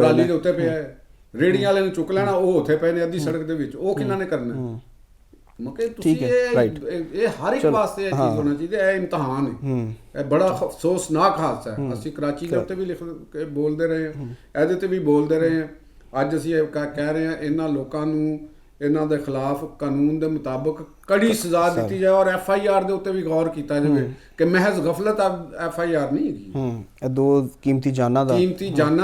ਪਿਆ ਹੈ। ਰੇੜੀਆਂ ਵਾਲੇ ਨੂੰ ਚੁੱਕ ਲੈਣਾ, ਉਹ ਉੱਥੇ ਪਏ ਨੇ ਅੱਧੀ ਸੜਕ ਦੇ ਵਿੱਚ, ਉਹ ਕਿਹਨਾਂ ਨੇ ਕਰਨਾ? ਮਕੇ ਤੁਸੀਂ ਇਹ ਹਰ ਇੱਕ ਵਾਸਤੇ ਇਹ ਚੀਜ਼ ਹੋਣਾ ਚਾਹੀਦੀ। ਇਹ ਇਮਤਿਹਾਨ ਹੈ, ਇਹ ਬੜਾ ਅਫਸੋਸਨਾਕ ਹਾਦਸਾ ਹੈ। ਅਸੀਂ ਕਰਾਚੀ ਦੇ ਉੱਤੇ ਵੀ ਲਿਖ ਕੇ ਬੋਲਦੇ ਰਹੇ ਹਾਂ, ਇਹਦੇ ਤੇ ਵੀ ਬੋਲਦੇ ਰਹੇ ਹਾਂ। ਅੱਜ ਅਸੀਂ ਇਹ ਕਹਿ ਰਹੇ ਹਾਂ, ਇਹਨਾਂ ਲੋਕਾਂ ਨੂੰ, ਇਹਨਾਂ ਦੇ ਖਿਲਾਫ ਕਾਨੂੰਨ ਦੇ ਮੁਤਾਬਕ ਕੜੀ ਸਜ਼ਾ ਦਿੱਤੀ ਜਾਏ, ਔਰ FIR ਦੇ ਉੱਤੇ ਵੀ ਗੌਰ ਕੀਤਾ ਜਾਵੇ ਕਿ ਮਹਿਜ਼ ਗਫਲਤ FIR ਨਹੀਂ ਹੈਗੀ। ਇਹ 2 ਕੀਮਤੀ ਜਾਨਾਂ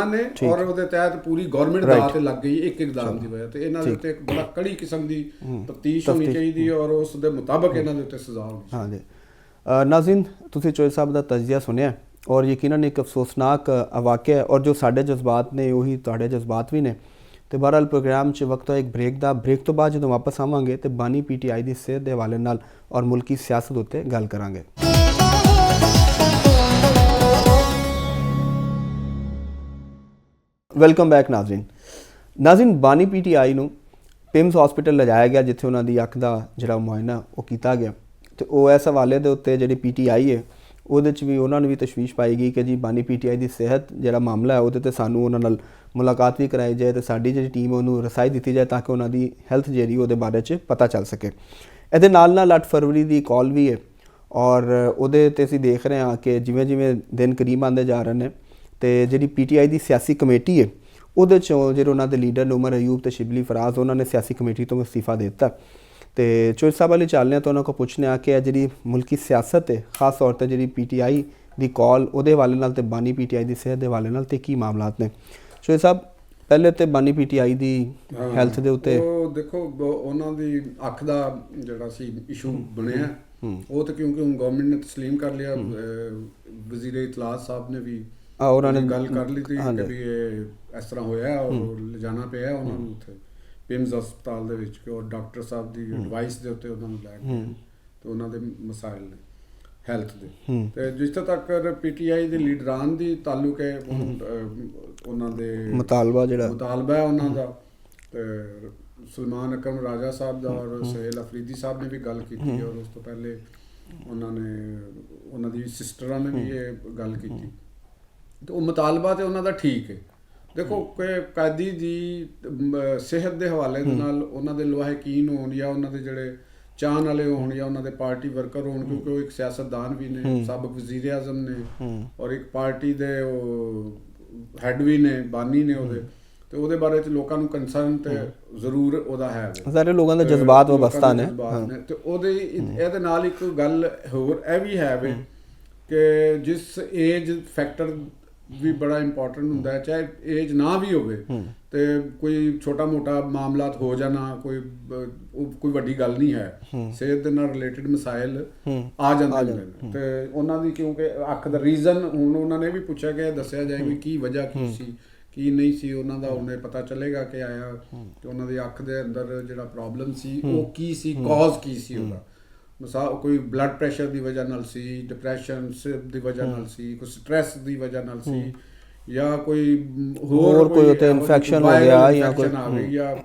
ਨੇ, ਔਰ ਉਹਦੇ ਤਹਿਤ ਪੂਰੀ ਗਵਰਨਮੈਂਟ ਦਾ ਤੇ ਲੱਗ ਗਈ ਇੱਕ ਇਕਦਾਮ ਦੀ ਵਜ੍ਹਾ ਤੇ। ਇਹਨਾਂ ਦੇ ਉੱਤੇ ਇੱਕ ਬੜਾ ਕੜੀ ਕਿਸਮ ਦੀ ਤਫਤੀਸ਼ ਹੋਣੀ ਚਾਹੀਦੀ ਹੈ, ਔਰ ਉਸ ਦੇ ਮੁਤਾਬਕ ਇਹਨਾਂ ਦੇ ਉੱਤੇ ਸਜ਼ਾ ਹੋਣੀ ਚਾਹੀਦੀ। ਹਾਂਜੀ ਨਾਜ਼ਰੀਨ, ਤੁਸੀਂ ਚੋਇਸ ਸਾਹਿਬ ਦਾ ਤਜਜ਼ੀਆ ਸੁਣਿਆ, ਔਰ ਯਕੀਨਨ ਇੱਕ ਅਫਸੋਸਨਾਕ ਵਾਕਿਆ ਹੈ, ਔਰ ਜੋ ਸਾਡੇ ਜਜ਼ਬਾਤ ਨੇ ਉਹੀ ਤੁਹਾਡੇ ਜਜ਼ਬਾਤ ਵੀ ਨੇ। ਤੇ ਬਹਰਹਾਲ ਪ੍ਰੋਗਰਾਮ 'ਚ ਵਕਤ ਹੈ ਇੱਕ ਬ੍ਰੇਕ ਦਾ। ਬ੍ਰੇਕ ਤੋਂ ਬਾਅਦ ਜਦੋਂ ਵਾਪਸ ਆਵਾਂਗੇ ਤੇ ਬਾਨੀ PTI ਦੀ ਸਿਹਤ ਦੇ ਹਵਾਲੇ ਨਾਲ ਔਰ ਮੁਲਕੀ ਸਿਆਸਤ ਉੱਤੇ ਗੱਲ ਕਰਾਂਗੇ। ਵੈਲਕਮ ਬੈਕ ਨਾਜ਼ਰੀਨ, ਬਾਨੀ PTI ਨੂੰ ਪਿਮਸ ਹਸਪੀਟਲ ਲਿਜਾਇਆ ਗਿਆ, ਜਿੱਥੇ ਉਹਨਾਂ ਦੀ ਅੱਖ ਦਾ ਜਿਹੜਾ ਮੁਆਇਨਾ ਉਹ ਕੀਤਾ ਗਿਆ। ਤੇ ਉਹ ਇਸ ਹਵਾਲੇ ਦੇ ਉੱਤੇ ਜਿਹੜੀ PTI ਹੈ ਉਹਦੇ 'ਚ ਵੀ ਉਹਨਾਂ ਨੂੰ ਵੀ ਤਸ਼ਵੀਸ਼ ਪਾਈ ਗਈ ਕਿ ਜੀ ਬਾਨੀ PTI ਦੀ ਸਿਹਤ ਜਿਹੜਾ ਮਾਮਲਾ ਹੈ ਉਹਦੇ 'ਤੇ ਸਾਨੂੰ ਉਹਨਾਂ ਨਾਲ ਮੁਲਾਕਾਤ ਵੀ ਕਰਾਈ ਜਾਏ ਤੇ ਸਾਡੀ ਜਿਹੜੀ ਟੀਮ ਉਹਨੂੰ ਰਸਾਈ ਦਿੱਤੀ ਜਾਏ ਤਾਂ ਕਿ ਉਹਨਾਂ ਦੀ ਹੈਲਥ ਜਿਹੜੀ ਉਹਦੇ ਬਾਰੇ 'ਚ ਪਤਾ ਚੱਲ ਸਕੇ। ਇਹਦੇ ਨਾਲ 8 ਫਰਵਰੀ ਦੀ ਕਾਲ ਵੀ ਹੈ, ਔਰ ਉਹਦੇ 'ਤੇ ਅਸੀਂ ਦੇਖ ਰਹੇ ਹਾਂ ਕਿ ਜਿਵੇਂ ਜਿਵੇਂ ਦਿਨ ਕਰੀਬ ਆਉਂਦੇ ਜਾ ਰਹੇ ਨੇ ਤੇ ਜਿਹੜੀ PTI ਦੀ ਸਿਆਸੀ ਕਮੇਟੀ ਹੈ ਉਹਦੇ 'ਚੋਂ ਜਿਹੜੇ ਉਹਨਾਂ ਦੇ ਲੀਡਰ ਨੇ ਉਮਰ ਅਯੂਬ ਤੇ ਸ਼ਿਬਲੀ ਫਰਾਜ਼, ਉਹਨਾਂ ਨੇ ਸਿਆਸੀ ਕਮੇਟੀ ਤੋਂ ਅਸਤੀਫਾ ਦੇ ਦਿੱਤਾ। ਤੇ ਚੋਇਸ ਸਾਹਿਬ ਵਾਲੇ ਚੱਲਦੇ ਹਾਂ ਤਾਂ ਉਹਨਾਂ ਕੋਲ ਪੁੱਛਨੇ ਆ ਕਿ ਜਿਹੜੀ ਮੁਲਕੀ ਸਿਆਸਤ ਹੈ, ਖਾਸ ਤੌਰ 'ਤੇ ਜਿਹੜੀ PTI ਦੀ ਕਾਲ ਉਹਦੇ ਹਵਾਲੇ ਨਾਲ ਤੇ ਬਾਨੀ PTI ਦੀ ਸਿਹਤ ਦੇ ਹਵਾਲੇ ਨਾਲ ਤੇ ਕੀ ਮਾਮਲਾਤ ਨੇ? ਚੋਇਸ ਸਾਹਿਬ, ਪਹਿਲੇ ਤੇ ਬਾਨੀ PTI ਦੀ ਹੈਲਥ ਦੇ ਉੱਤੇ ਉਹ ਦੇਖੋ, ਉਹਨਾਂ ਦੀ ਅੱਖ ਦਾ ਜਿਹੜਾ ਸੀ ਇਸ਼ੂ ਬਣਿਆ, ਉਹ ਤਾਂ ਕਿਉਂਕਿ ਹੁਣ ਗਵਰਨਮੈਂਟ ਨੇ ਤਸਲੀਮ ਕਰ ਲਿਆ। ਵਜ਼ੀਰ ਇਤਲਾਤ ਸਾਹਿਬ ਨੇ ਵੀ ਉਹਨਾਂ ਨੇ ਗੱਲ ਕਰ ਲਈ ਸੀ ਕਿ ਵੀ ਇਹ ਇਸ ਤਰ੍ਹਾਂ ਹੋਇਆ, ਔਰ ਲਿਜਾਣਾ ਪਿਆ ਉਹਨਾਂ ਨੂੰ ਉੱਥੇ ਪਿਮਸ ਹਸਪਤਾਲ ਦੇ ਵਿੱਚ, ਕਿ ਉਹ ਡਾਕਟਰ ਸਾਹਿਬ ਦੀ ਐਡਵਾਈਸ ਦੇ ਉੱਤੇ ਉਹਨਾਂ ਨੂੰ ਲੈ ਕੇ, ਤੇ ਉਹਨਾਂ ਦੇ ਮਸਾਇਲ ਨੇ ਹੈਲਥ ਦੇ। ਤੇ ਜਿਸ ਤੱਕ PTI ਦੇ ਲੀਡਰਾਂ ਦੀ ਤਾਲੁਕ ਹੈ, ਉਹਨਾਂ ਦੇ ਮੁਤਾਲਬਾ ਹੈ ਉਹਨਾਂ ਦਾ, ਤੇ ਸਲਮਾਨ ਅਕਰਮ ਰਾਜਾ ਸਾਹਿਬ ਦਾ ਔਰ ਸੁਹੇਲ ਅਫਰੀਦੀ ਸਾਹਿਬ ਨੇ ਵੀ ਗੱਲ ਕੀਤੀ, ਔਰ ਉਸ ਤੋਂ ਪਹਿਲੇ ਉਹਨਾਂ ਦੀ ਸਿਸਟਰਾਂ ਨੇ ਵੀ ਇਹ ਗੱਲ ਕੀਤੀ। ਤੇ ਉਹ ਮੁਤਾਲਬਾ ਤੇ ਉਹਨਾਂ ਦਾ ਠੀਕ ਹੈ। ਦੇਖੋ ਕਿ ਕੈਦੀ ਦੀ ਸਿਹਤ ਦੇ ਹਵਾਲੇ ਦੇ ਨਾਲ ਉਹਨਾਂ ਦੇ ਲਵਾਹਿਕੀਨ ਹੋਣ, ਜਾਂ ਉਹਨਾਂ ਦੇ ਜਿਹੜੇ ਚਾਹਣ ਵਾਲੇ ਹੋਣ, ਜਾਂ ਉਹਨਾਂ ਦੇ ਪਾਰਟੀ ਵਰਕਰ ਹੋਣ, ਕਿਉਂਕਿ ਉਹ ਇੱਕ ਸਿਆਸਤਦਾਨ ਵੀ ਨੇ, ਸਾਬਕ ਵਜ਼ੀਰ ਆਜ਼ਮ ਨੇ, ਔਰ ਇੱਕ ਪਾਰਟੀ ਦੇ ਉਹ ਹੈਡ ਵੀ ਨੇ, ਬਾਨੀ ਨੇ ਉਹਦੇ, ਤੇ ਉਹਦੇ ਬਾਰੇ 'ਚ ਲੋਕਾਂ ਨੂੰ ਕੰਸਰਨ ਤੇ ਜ਼ਰੂਰ ਉਹਦਾ ਹੈ, ਸਾਰੇ ਲੋਕਾਂ ਦੇ ਜਜ਼ਬਾਤ ਵਬਸਤਾ ਨੇ। ਤੇ ਉਹਦੇ ਇਹਦੇ ਨਾਲ ਇੱਕ ਗੱਲ ਹੋਰ ਇਹ ਵੀ ਹੈ ਵੇ ਕਿ ਜਿਸ ਏਜ ਫੈਕਟਰ ਵੀ ਬੜਾ ਇੰਪੋਰਟੈਂਟ ਹੁੰਦਾ ਹੈ, ਚਾਹੇ ਏਜ ਨਾ ਵੀ ਹੋਵੇ ਤੇ ਕੋਈ ਛੋਟਾ ਮੋਟਾ ਮਾਮਲਾਤ ਹੋ ਜਾਣਾ ਕੋਈ ਵੱਡੀ ਗੱਲ ਨਹੀਂ ਹੈ। ਸਿਹਤ ਦੇ ਨਾਲ ਰਿਲੇਟਡ ਮਸਾਇਲ ਆ ਜਾਂਦੇ ਨੇ ਤੇ ਉਹਨਾਂ ਦੀ, ਕਿਉਂਕਿ ਅੱਖ ਦਾ ਰੀਜ਼ਨ ਹੁਣ ਉਹਨਾਂ ਨੇ ਵੀ ਪੁੱਛਿਆ ਕਿ ਦੱਸਿਆ ਜਾਏ ਵੀ ਕੀ ਵਜ੍ਹਾ ਕੀ ਸੀ ਕੀ ਨਹੀਂ ਸੀ ਉਹਨਾਂ ਦਾ, ਉਹਨੇ ਪਤਾ ਚੱਲੇਗਾ ਕਿ ਆਇਆ ਕਿ ਉਹਨਾਂ ਦੀ ਅੱਖ ਦੇ ਅੰਦਰ ਜਿਹੜਾ ਪ੍ਰੋਬਲਮ ਸੀ ਉਹ ਕੀ ਸੀ, ਕਾਜ਼ ਕੀ ਸੀ ਉਹਦਾ। ਕੋਈ ਬਲੱਡ ਪ੍ਰੈਸ਼ਰ ਦੀ ਵਜ੍ਹਾ ਨਾਲ ਸੀ, ਡਿਪਰੈਸ਼ਨ ਦੀ ਵਜ੍ਹਾ ਨਾਲ ਸੀ, ਕੋਈ ਸਟ੍ਰੈਸ ਦੀ ਵਜ੍ਹਾ ਨਾਲ ਸੀ, ਜਾਂ ਕੋਈ ਹੋਰ ਕੋਈ ਉੱਤੇ ਇਨਫੈਕਸ਼ਨ ਹੋ ਗਿਆ ਜਾਂ ਕੋਈ ਆ ਗਈ, ਜਾਂ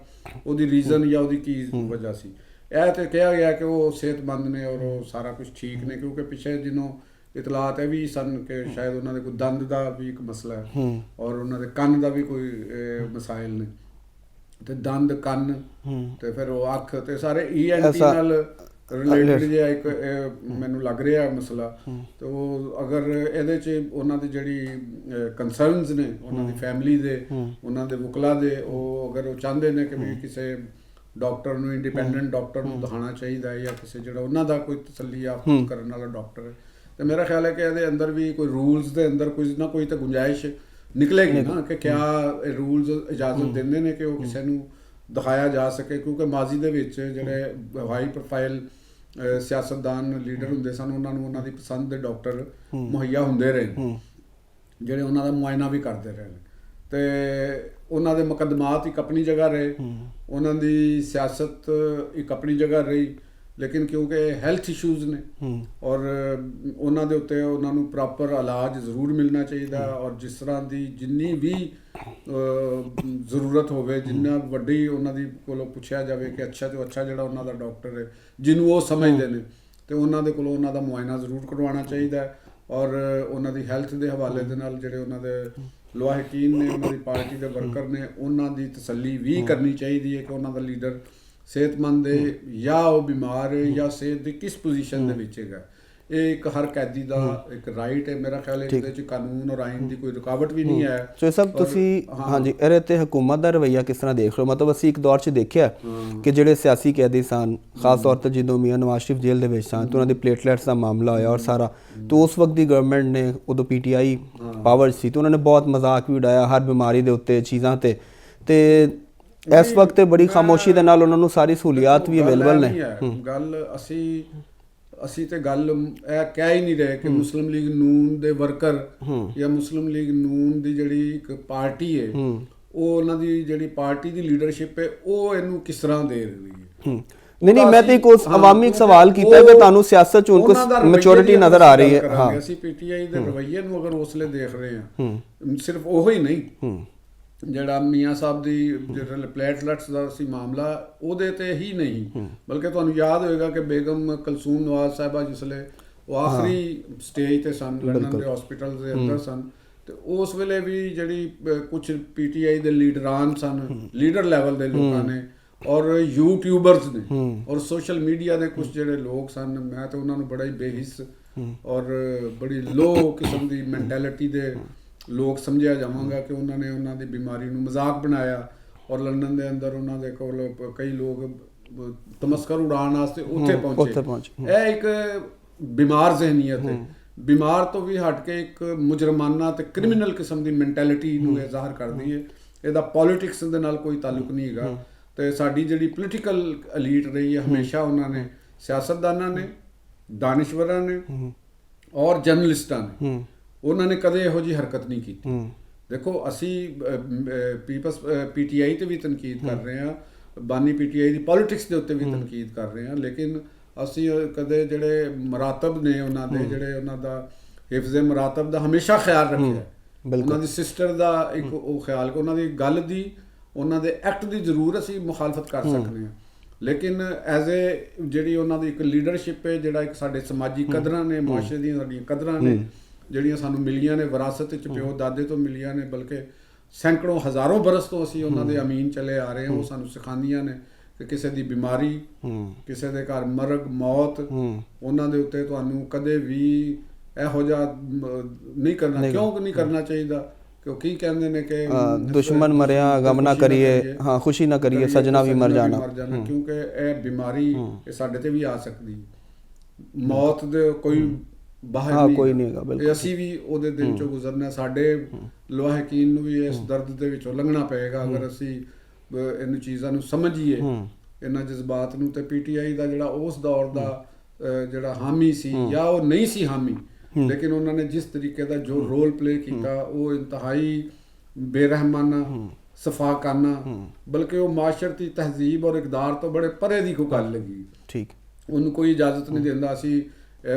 ਉਹਦੀ ਰੀਜ਼ਨ ਜਾਂ ਉਹਦੀ ਕੀ ਵਜ੍ਹਾ ਸੀ। ਇਹ ਤੇ ਕਿਹਾ ਗਿਆ ਕਿ ਉਹ ਸਿਹਤਮੰਦ ਨੇ ਔਰ ਉਹ ਸਾਰਾ ਕੁਝ ਠੀਕ ਨੇ, ਕਿਉਂਕਿ ਪਿੱਛੇ ਜਿਹਨੂੰ ਇਤਲਾਤ ਇਹ ਵੀ ਸਨ ਕਿ ਸ਼ਾਇਦ ਉਹਨਾਂ ਦੇ ਕੋਈ ਦੰਦ ਦਾ ਵੀ ਇੱਕ ਮਸਲਾ ਹੈ ਔਰ ਉਹਨਾਂ ਦੇ ਕੰਨ ਦਾ ਵੀ ਕੋਈ ਮਸਾਇਲ ਨੇ, ਤੇ ਦੰਦ, ਕੰਨ ਤੇ ਫਿਰ ਉਹ ਅੱਖ ਤੇ ਸਾਰੇ ENT ਨਾਲ ਰਿਲੇਟਡ ਜਿਹਾ ਇੱਕ ਮੈਨੂੰ ਲੱਗ ਰਿਹਾ ਮਸਲਾ। ਤੇ ਉਹ ਅਗਰ ਇਹਦੇ 'ਚ ਉਹਨਾਂ ਦੀ ਜਿਹੜੀ ਕੰਸਰਨਸ ਨੇ ਉਹਨਾਂ ਦੀ ਫੈਮਿਲੀ ਦੇ, ਉਹਨਾਂ ਦੇ ਵਕਲਾ ਦੇ, ਉਹ ਅਗਰ ਉਹ ਚਾਹੁੰਦੇ ਨੇ ਕਿ ਵੀ ਕਿਸੇ ਡਾਕਟਰ ਨੂੰ, ਇੰਡੀਪੈਂਡੈਂਟ ਡਾਕਟਰ ਨੂੰ ਦਿਖਾਉਣਾ ਚਾਹੀਦਾ ਹੈ ਜਾਂ ਕਿਸੇ ਜਿਹੜਾ ਉਹਨਾਂ ਦਾ ਕੋਈ ਤਸੱਲੀ ਯਾਫਤ ਕਰਨ ਵਾਲਾ ਡਾਕਟਰ ਹੈ, ਤੇ ਮੇਰਾ ਖਿਆਲ ਹੈ ਕਿ ਇਹਦੇ ਅੰਦਰ ਵੀ ਕੋਈ ਰੂਲਸ ਦੇ ਅੰਦਰ ਕੋਈ ਨਾ ਕੋਈ ਤਾਂ ਗੁੰਜਾਇਸ਼ ਨਿਕਲੇਗੀ ਨਾ ਕਿ ਕਿਆ ਰੂਲਸ ਇਜਾਜ਼ਤ ਦਿੰਦੇ ਨੇ ਕਿ ਉਹ ਕਿਸੇ ਨੂੰ ਦਿਖਾਇਆ ਜਾ ਸਕੇ। ਕਿਉਂਕਿ ਮਾਜ਼ੀ ਦੇ ਵਿੱਚ ਜਿਹੜੇ ਹਾਈ ਪ੍ਰੋਫਾਈਲ ਸਿਆਸਤਦਾਨ ਲੀਡਰ ਹੁੰਦੇ ਸਨ, ਉਹਨਾਂ ਨੂੰ ਉਹਨਾਂ ਦੀ ਪਸੰਦ ਦੇ ਡਾਕਟਰ ਮੁਹੱਈਆ ਹੁੰਦੇ ਰਹੇ ਜਿਹੜੇ ਉਹਨਾਂ ਦਾ ਮੁਆਇਨਾ ਵੀ ਕਰਦੇ ਰਹੇ ਨੇ, ਤੇ ਉਹਨਾਂ ਦੇ ਮੁਕੱਦਮਾਤ ਇੱਕ ਆਪਣੀ ਜਗ੍ਹਾ ਰਹੇ, ਉਹਨਾਂ ਦੀ ਸਿਆਸਤ ਇੱਕ ਆਪਣੀ ਜਗ੍ਹਾ ਰਹੀ, ਲੇਕਿਨ ਕਿਉਂਕਿ ਹੈਲਥ ਇਸ਼ੂਜ਼ ਨੇ ਔਰ ਉਹਨਾਂ ਦੇ ਉੱਤੇ ਉਹਨਾਂ ਨੂੰ ਪ੍ਰੋਪਰ ਇਲਾਜ ਜ਼ਰੂਰ ਮਿਲਣਾ ਚਾਹੀਦਾ, ਔਰ ਜਿਸ ਤਰ੍ਹਾਂ ਦੀ ਜਿੰਨੀ ਵੀ ਜ਼ਰੂਰਤ ਹੋਵੇ, ਜਿੰਨਾ ਵੱਡੀ ਉਹਨਾਂ ਦੀ ਕੋਲੋਂ ਪੁੱਛਿਆ ਜਾਵੇ ਕਿ ਅੱਛਾ ਤੋਂ ਅੱਛਾ ਜਿਹੜਾ ਉਹਨਾਂ ਦਾ ਡਾਕਟਰ ਹੈ ਜਿਹਨੂੰ ਉਹ ਸਮਝਦੇ ਨੇ, ਤੇ ਉਹਨਾਂ ਦੇ ਕੋਲੋਂ ਉਹਨਾਂ ਦਾ ਮੁਆਇਨਾ ਜ਼ਰੂਰ ਕਰਵਾਉਣਾ ਚਾਹੀਦਾ। ਔਰ ਉਹਨਾਂ ਦੀ ਹੈਲਥ ਦੇ ਹਵਾਲੇ ਦੇ ਨਾਲ ਜਿਹੜੇ ਉਹਨਾਂ ਦੇ ਲਵਾਹਿਕੀਨ ਨੇ, ਉਹਨਾਂ ਦੀ ਪਾਰਟੀ ਦੇ ਵਰਕਰ ਨੇ, ਉਹਨਾਂ ਦੀ ਤਸੱਲੀ ਵੀ ਕਰਨੀ ਚਾਹੀਦੀ ਹੈ ਕਿ ਉਹਨਾਂ ਦਾ ਲੀਡਰ ਸਿਹਤਮੰਦ ਹੈ ਜਾਂ ਉਹ ਬਿਮਾਰ ਹੈ ਜਾਂ ਸਿਹਤ ਦੀ ਕਿਸ ਪੋਜੀਸ਼ਨ ਦੇ ਵਿੱਚ ਹੈਗਾ। ਇਹ ਇੱਕ ਹਰ ਕੈਦੀ ਦਾ ਇੱਕ ਰਾਈਟ ਹੈ। ਮੇਰਾ ਖਿਆਲ ਹੈ ਇਹਦੇ ਵਿੱਚ ਕਾਨੂੰਨ ਔਰ ਆਇਨ ਦੀ ਕੋਈ ਰੁਕਾਵਟ ਵੀ ਨਹੀਂ ਹੈ। ਸੋ ਸਭ ਤੁਸੀਂ ਹਾਂਜੀ ਇਹਦੇ ਤੇ ਹਕੂਮਤ ਦਾ ਰਵੱਈਆ ਕਿਸ ਤਰ੍ਹਾਂ ਦੇਖ ਰਹੇ ਹੋ? ਮਤਲਬ ਅਸੀਂ ਇੱਕ ਦੌਰ 'ਚ ਦੇਖਿਆ ਕਿ ਜਿਹੜੇ ਸਿਆਸੀ ਕੈਦੀ ਸਨ, ਖਾਸ ਤੌਰ 'ਤੇ ਜਦੋਂ ਮੀਆਂ ਨਵਾਜ਼ ਸ਼ਰੀਫ ਜੇਲ੍ਹ ਦੇ ਵਿੱਚ ਸਨ, ਤੇ ਉਹਨਾਂ ਦੀ ਪਲੇਟਲੈਟਸ ਦਾ ਮਾਮਲਾ ਹੋਇਆ ਔਰ ਸਾਰਾ, ਤਾਂ ਉਸ ਵਕਤ ਦੀ ਗਵਰਨਮੈਂਟ ਨੇ, ਉਦੋਂ PTI ਪਾਵਰ ਸੀ, ਤੇ ਉਹਨਾਂ ਨੇ ਬਹੁਤ ਮਜ਼ਾਕ ਵੀ ਉਡਾਇਆ ਹਰ ਬਿਮਾਰੀ ਦੇ ਉੱਤੇ, ਚੀਜ਼ਾਂ ਤੇ ਇਸ ਵਕਤ ਬੜੀ ਖਾਮੋਸ਼ੀ ਦੇ ਨਾਲ ਉਹਨਾਂ ਨੂੰ ਸਾਰੀ ਸਹੂਲੀਅਤ ਵੀ ਅਵੇਲੇਬਲ ਨੇ। ਗੱਲ ਅਸੀਂ ਤੇ ਗੱਲ ਇਹ ਕਹਿ ਹੀ ਨਹੀਂ ਰਹੇ ਕਿ ਮੁਸਲਿਮ ਲੀਗ ਨੂਨ ਦੇ ਵਰਕਰ ਜਾਂ ਮੁਸਲਿਮ ਲੀਗ ਨੂਨ ਦੀ ਜਿਹੜੀ ਇੱਕ ਪਾਰਟੀ ਹੈ, ਉਹ ਉਹਨਾਂ ਦੀ ਜਿਹੜੀ ਪਾਰਟੀ ਦੀ ਲੀਡਰਸ਼ਿਪ ਹੈ, ਉਹ ਇਹਨੂੰ ਕਿਸ ਤਰ੍ਹਾਂ ਦੇ ਰਹੀ ਹੈ। ਨਹੀਂ, ਮੈਂ ਤੇ ਇੱਕ ਅਵਾਮੀ ਸਵਾਲ ਕੀਤਾ ਕਿ ਤੁਹਾਨੂੰ ਸਿਆਸਤ 'ਚ ਹੁਣ ਕੁਝ ਮੈਚੁਰਿਟੀ ਨਜ਼ਰ ਆ ਰਹੀ ਹੈ। ਹਾਂ, ਅਸੀਂ PTI ਦੇ ਰਵੱਈਏ ਨੂੰ ਅਗਰ ਉਸਲੇ ਦੇਖ ਰਹੇ ਹਾਂ, ਸਿਰਫ ਉਹ ਹੀ ਨਹੀਂ, ਜਿਹੜਾ ਮੀਆਂ ਸਾਹਿਬ ਦੀ ਜਿਹੜਾ ਪਲੇਟਲੈਟਸ ਦਾ ਸੀ ਮਾਮਲਾ, ਉਹਦੇ ਤੇ ਹੀ ਨਹੀਂ, ਬਲਕਿ ਤੁਹਾਨੂੰ ਯਾਦ ਹੋਏਗਾ ਕਿ ਬੇਗਮ ਕਲਸੂਮ ਨਵਾਜ਼ ਸਾਹਿਬਾ ਜਿਸਲੇ ਉਹ ਆਖਰੀ ਸਟੇਜ ਤੇ ਸਨ, ਲੰਡਨ ਦੇ ਹਸਪੀਟਲ ਦੇ ਅੰਦਰ ਸਨ, ਤੇ ਉਸ ਵੇਲੇ ਵੀ ਜਿਹੜੀ ਕੁਝ PTI ਦੇ ਲੀਡਰਾਨ ਸਨ, ਲੀਡਰ ਲੈਵਲ ਦੇ ਲੋਕਾਂ ਨੇ ਔਰ ਯੂਟਿਊਬਰਸ ਨੇ ਔਰ ਸੋਸ਼ਲ ਮੀਡੀਆ ਦੇ ਕੁਝ ਜਿਹੜੇ ਲੋਕ ਸਨ, ਮੈਂ ਤਾਂ ਉਹਨਾਂ ਨੂੰ ਬੜਾ ਹੀ ਬੇਹਿੱਸ ਔਰ ਬੜੀ ਲੋ ਕਿਸਮ ਦੀ ਮੈਂਟੈਲਿਟੀ ਦੇ ਲੋਕ ਸਮਝਿਆ ਜਾਵਾਂਗਾ ਕਿ ਉਹਨਾਂ ਨੇ ਉਹਨਾਂ ਦੀ ਬਿਮਾਰੀ ਨੂੰ ਮਜ਼ਾਕ ਬਣਾਇਆ ਔਰ ਲੰਡਨ ਦੇ ਅੰਦਰ ਉਹਨਾਂ ਦੇ ਕੋਲ ਕਈ ਲੋਕ ਤਮਸਕਰ ਉਡਾਉਣ ਵਾਸਤੇ ਉੱਥੇ ਪਹੁੰਚੇ। ਇਹ ਇੱਕ ਬਿਮਾਰ ਜ਼ਿਹਨੀਅਤ ਹੈ, ਬਿਮਾਰ ਤੋਂ ਵੀ ਹਟ ਕੇ ਇੱਕ ਮੁਜਰਮਾਨਾ ਤੇ ਕ੍ਰਿਮੀਨਲ ਕਿਸਮ ਦੀ ਮੈਂਟੈਲਿਟੀ ਨੂੰ ਇਹ ਜ਼ਾਹਰ ਕਰਦੀ ਹੈ। ਇਹਦਾ ਪੋਲਿਟਿਕਸ ਦੇ ਨਾਲ ਕੋਈ ਤਾਲੁਕ ਨਹੀਂ ਹੈਗਾ। ਤੇ ਸਾਡੀ ਜਿਹੜੀ ਪੋਲੀਟੀਕਲ ਐਲੀਟ ਰਹੀ ਹੈ, ਹਮੇਸ਼ਾ ਉਹਨਾਂ ਨੇ, ਸਿਆਸਤਦਾਨਾਂ ਨੇ, ਦਾਨਿਸ਼ਵਰਾਂ ਨੇ ਔਰ ਜਰਨਲਿਸਟਾਂ ਨੇ, ਉਹਨਾਂ ਨੇ ਕਦੇ ਇਹੋ ਜਿਹੀ ਹਰਕਤ ਨਹੀਂ ਕੀਤੀ। ਦੇਖੋ, ਅਸੀਂ PTI ਤੇ ਵੀ ਤਨਕੀਦ ਕਰ ਰਹੇ ਹਾਂ, ਬਾਨੀ PTI ਦੀ ਪੋਲਿਟਿਕਸ ਦੇ ਉੱਤੇ ਵੀ ਤਨਕੀਦ ਕਰ ਰਹੇ ਹਾਂ, ਲੇਕਿਨ ਅਸੀਂ ਕਦੇ ਜਿਹੜੇ ਮਰਾਤਬ ਨੇ ਉਹਨਾਂ ਦੇ, ਜਿਹੜੇ ਉਹਨਾਂ ਦਾ ਹਿਫਜ਼ ਮਰਾਤਬ ਦਾ ਹਮੇਸ਼ਾ ਖਿਆਲ ਰੱਖਿਆ, ਉਹਨਾਂ ਦੀ ਸਿਸਟਰ ਦਾ ਇੱਕ ਉਹ ਖਿਆਲ, ਕਿ ਉਹਨਾਂ ਦੀ ਗੱਲ ਦੀ, ਉਹਨਾਂ ਦੇ ਐਕਟ ਦੀ ਜ਼ਰੂਰ ਅਸੀਂ ਮੁਖਾਲਫਤ ਕਰ ਸਕਦੇ ਹਾਂ, ਲੇਕਿਨ ਐਜ਼ ਏ ਜਿਹੜੀ ਉਹਨਾਂ ਦੀ ਇੱਕ ਲੀਡਰਸ਼ਿਪ ਹੈ, ਜਿਹੜਾ ਇੱਕ ਸਾਡੇ ਸਮਾਜੀ ਕਦਰਾਂ ਨੇ, ਮੁਆਸ਼ਰੇ ਦੀਆਂ ਸਾਡੀਆਂ ਕਦਰਾਂ ਨੇ, ਜਿਹੜੀਆਂ ਸਾਨੂੰ ਮਿਲੀਆਂ ਨੇ ਵਿਰਾਸਤ ਵਿੱਚ, ਪਿਓ ਦਾਦੇ ਤੋਂ ਮਿਲੀਆਂ ਨੇ, ਬਲਕਿ ਸੈਂਕੜੋਂ ਹਜ਼ਾਰਾਂ ਬਰਸ ਤੋਂ ਅਸੀਂ ਉਹਨਾਂ ਦੇ ਅਮੀਨ ਚਲੇ ਆ ਰਹੇ ਹਾਂ, ਉਹ ਸਾਨੂੰ ਸਿਖਾਉਂਦੀਆਂ ਨੇ ਕਿ ਕਿਸੇ ਦੀ ਬਿਮਾਰੀ, ਕਿਸੇ ਦੇ ਘਰ ਮਰਗ, ਮੌਤ, ਉਹਨਾਂ ਦੇ ਉੱਤੇ ਤੁਹਾਨੂੰ ਕਦੇ ਵੀ ਇਹੋ ਜਿਹਾ ਨਹੀਂ ਕਰਨਾ। ਕਿਉਂ ਨਹੀਂ ਕਰਨਾ ਚਾਹੀਦਾ? ਕਿਉਂਕਿ ਕਹਿੰਦੇ ਨੇ ਕਿ ਦੁਸ਼ਮਣ ਮਰਿਆ ਗਮ ਨਾ ਕਰੀਏ, ਹਾਂ ਖੁਸ਼ੀ ਨਾ ਕਰੀਏ, ਸਜਣਾ ਵੀ ਮਰ ਜਾਣਾ, ਕਿਉਂਕਿ ਇਹ ਬਿਮਾਰੀ ਇਹ ਸਾਡੇ ਤੇ ਵੀ ਆ ਸਕਦੀ। ਮੌਤ ਦੇ ਕੋਈ ਬਾਹਰ ਹਾਂ, ਨਹੀਂ ਕੋਈ ਹੈਗਾ। ਨਹੀਂ ਹੈਗਾ, ਬਿਲਕੁਲ ਤੇ ਅਸੀਂ ਵੀ ਉਹਦੇ ਦਿਨ ਚੋਂ ਗੁਜ਼ਰਨਾ, ਸਾਡੇ ਲੋਹਾਕੀਨ ਨੂੰ ਵੀ ਇਸ ਦਰਦ ਦੇ ਵਿੱਚੋਂ ਲੰਘਣਾ ਪਏਗਾ ਅਗਰ ਅਸੀਂ ਇਹਨੂੰ ਚੀਜ਼ਾਂ ਨੂੰ ਸਮਝੀਏ, ਇਹਨਾਂ ਜਜ਼ਬਾਤ ਨੂੰ। ਤੇ ਪੀਟੀਆਈ ਦਾ ਜਿਹੜਾ ਉਸ ਦੌਰ ਦਾ ਜਿਹੜਾ ਹਾਮੀ ਸੀ ਜਾਂ ਉਹ ਨਹੀਂ ਸੀ ਹਾਮੀ, ਲੇਕਿਨ ਉਹਨਾਂ ਨੇ ਜਿਸ ਤਰੀਕੇ ਦਾ ਜੋ ਰੋਲ ਪਲੇ ਕੀਤਾ ਉਹ ਇੰਤਹਾਈ ਬੇਰਹਿਮਾਨਾ, ਸਫਾਕਾਨਾ, ਬਲਕਿ ਉਹ ਮਾਸ਼ਰਤੀ ਤਹਿਜ਼ੀਬ ਔਰ ਇਕਦਾਰ ਤੋਂ ਬੜੇ ਪਰੇ ਦੀ ਕੋਈ ਗੱਲ ਲੱਗੀ। ਠੀਕ। ਉਹਨੂੰ ਕੋਈ ਇਜਾਜ਼ਤ ਨਹੀਂ ਦਿੰਦਾ। ਅਸੀਂ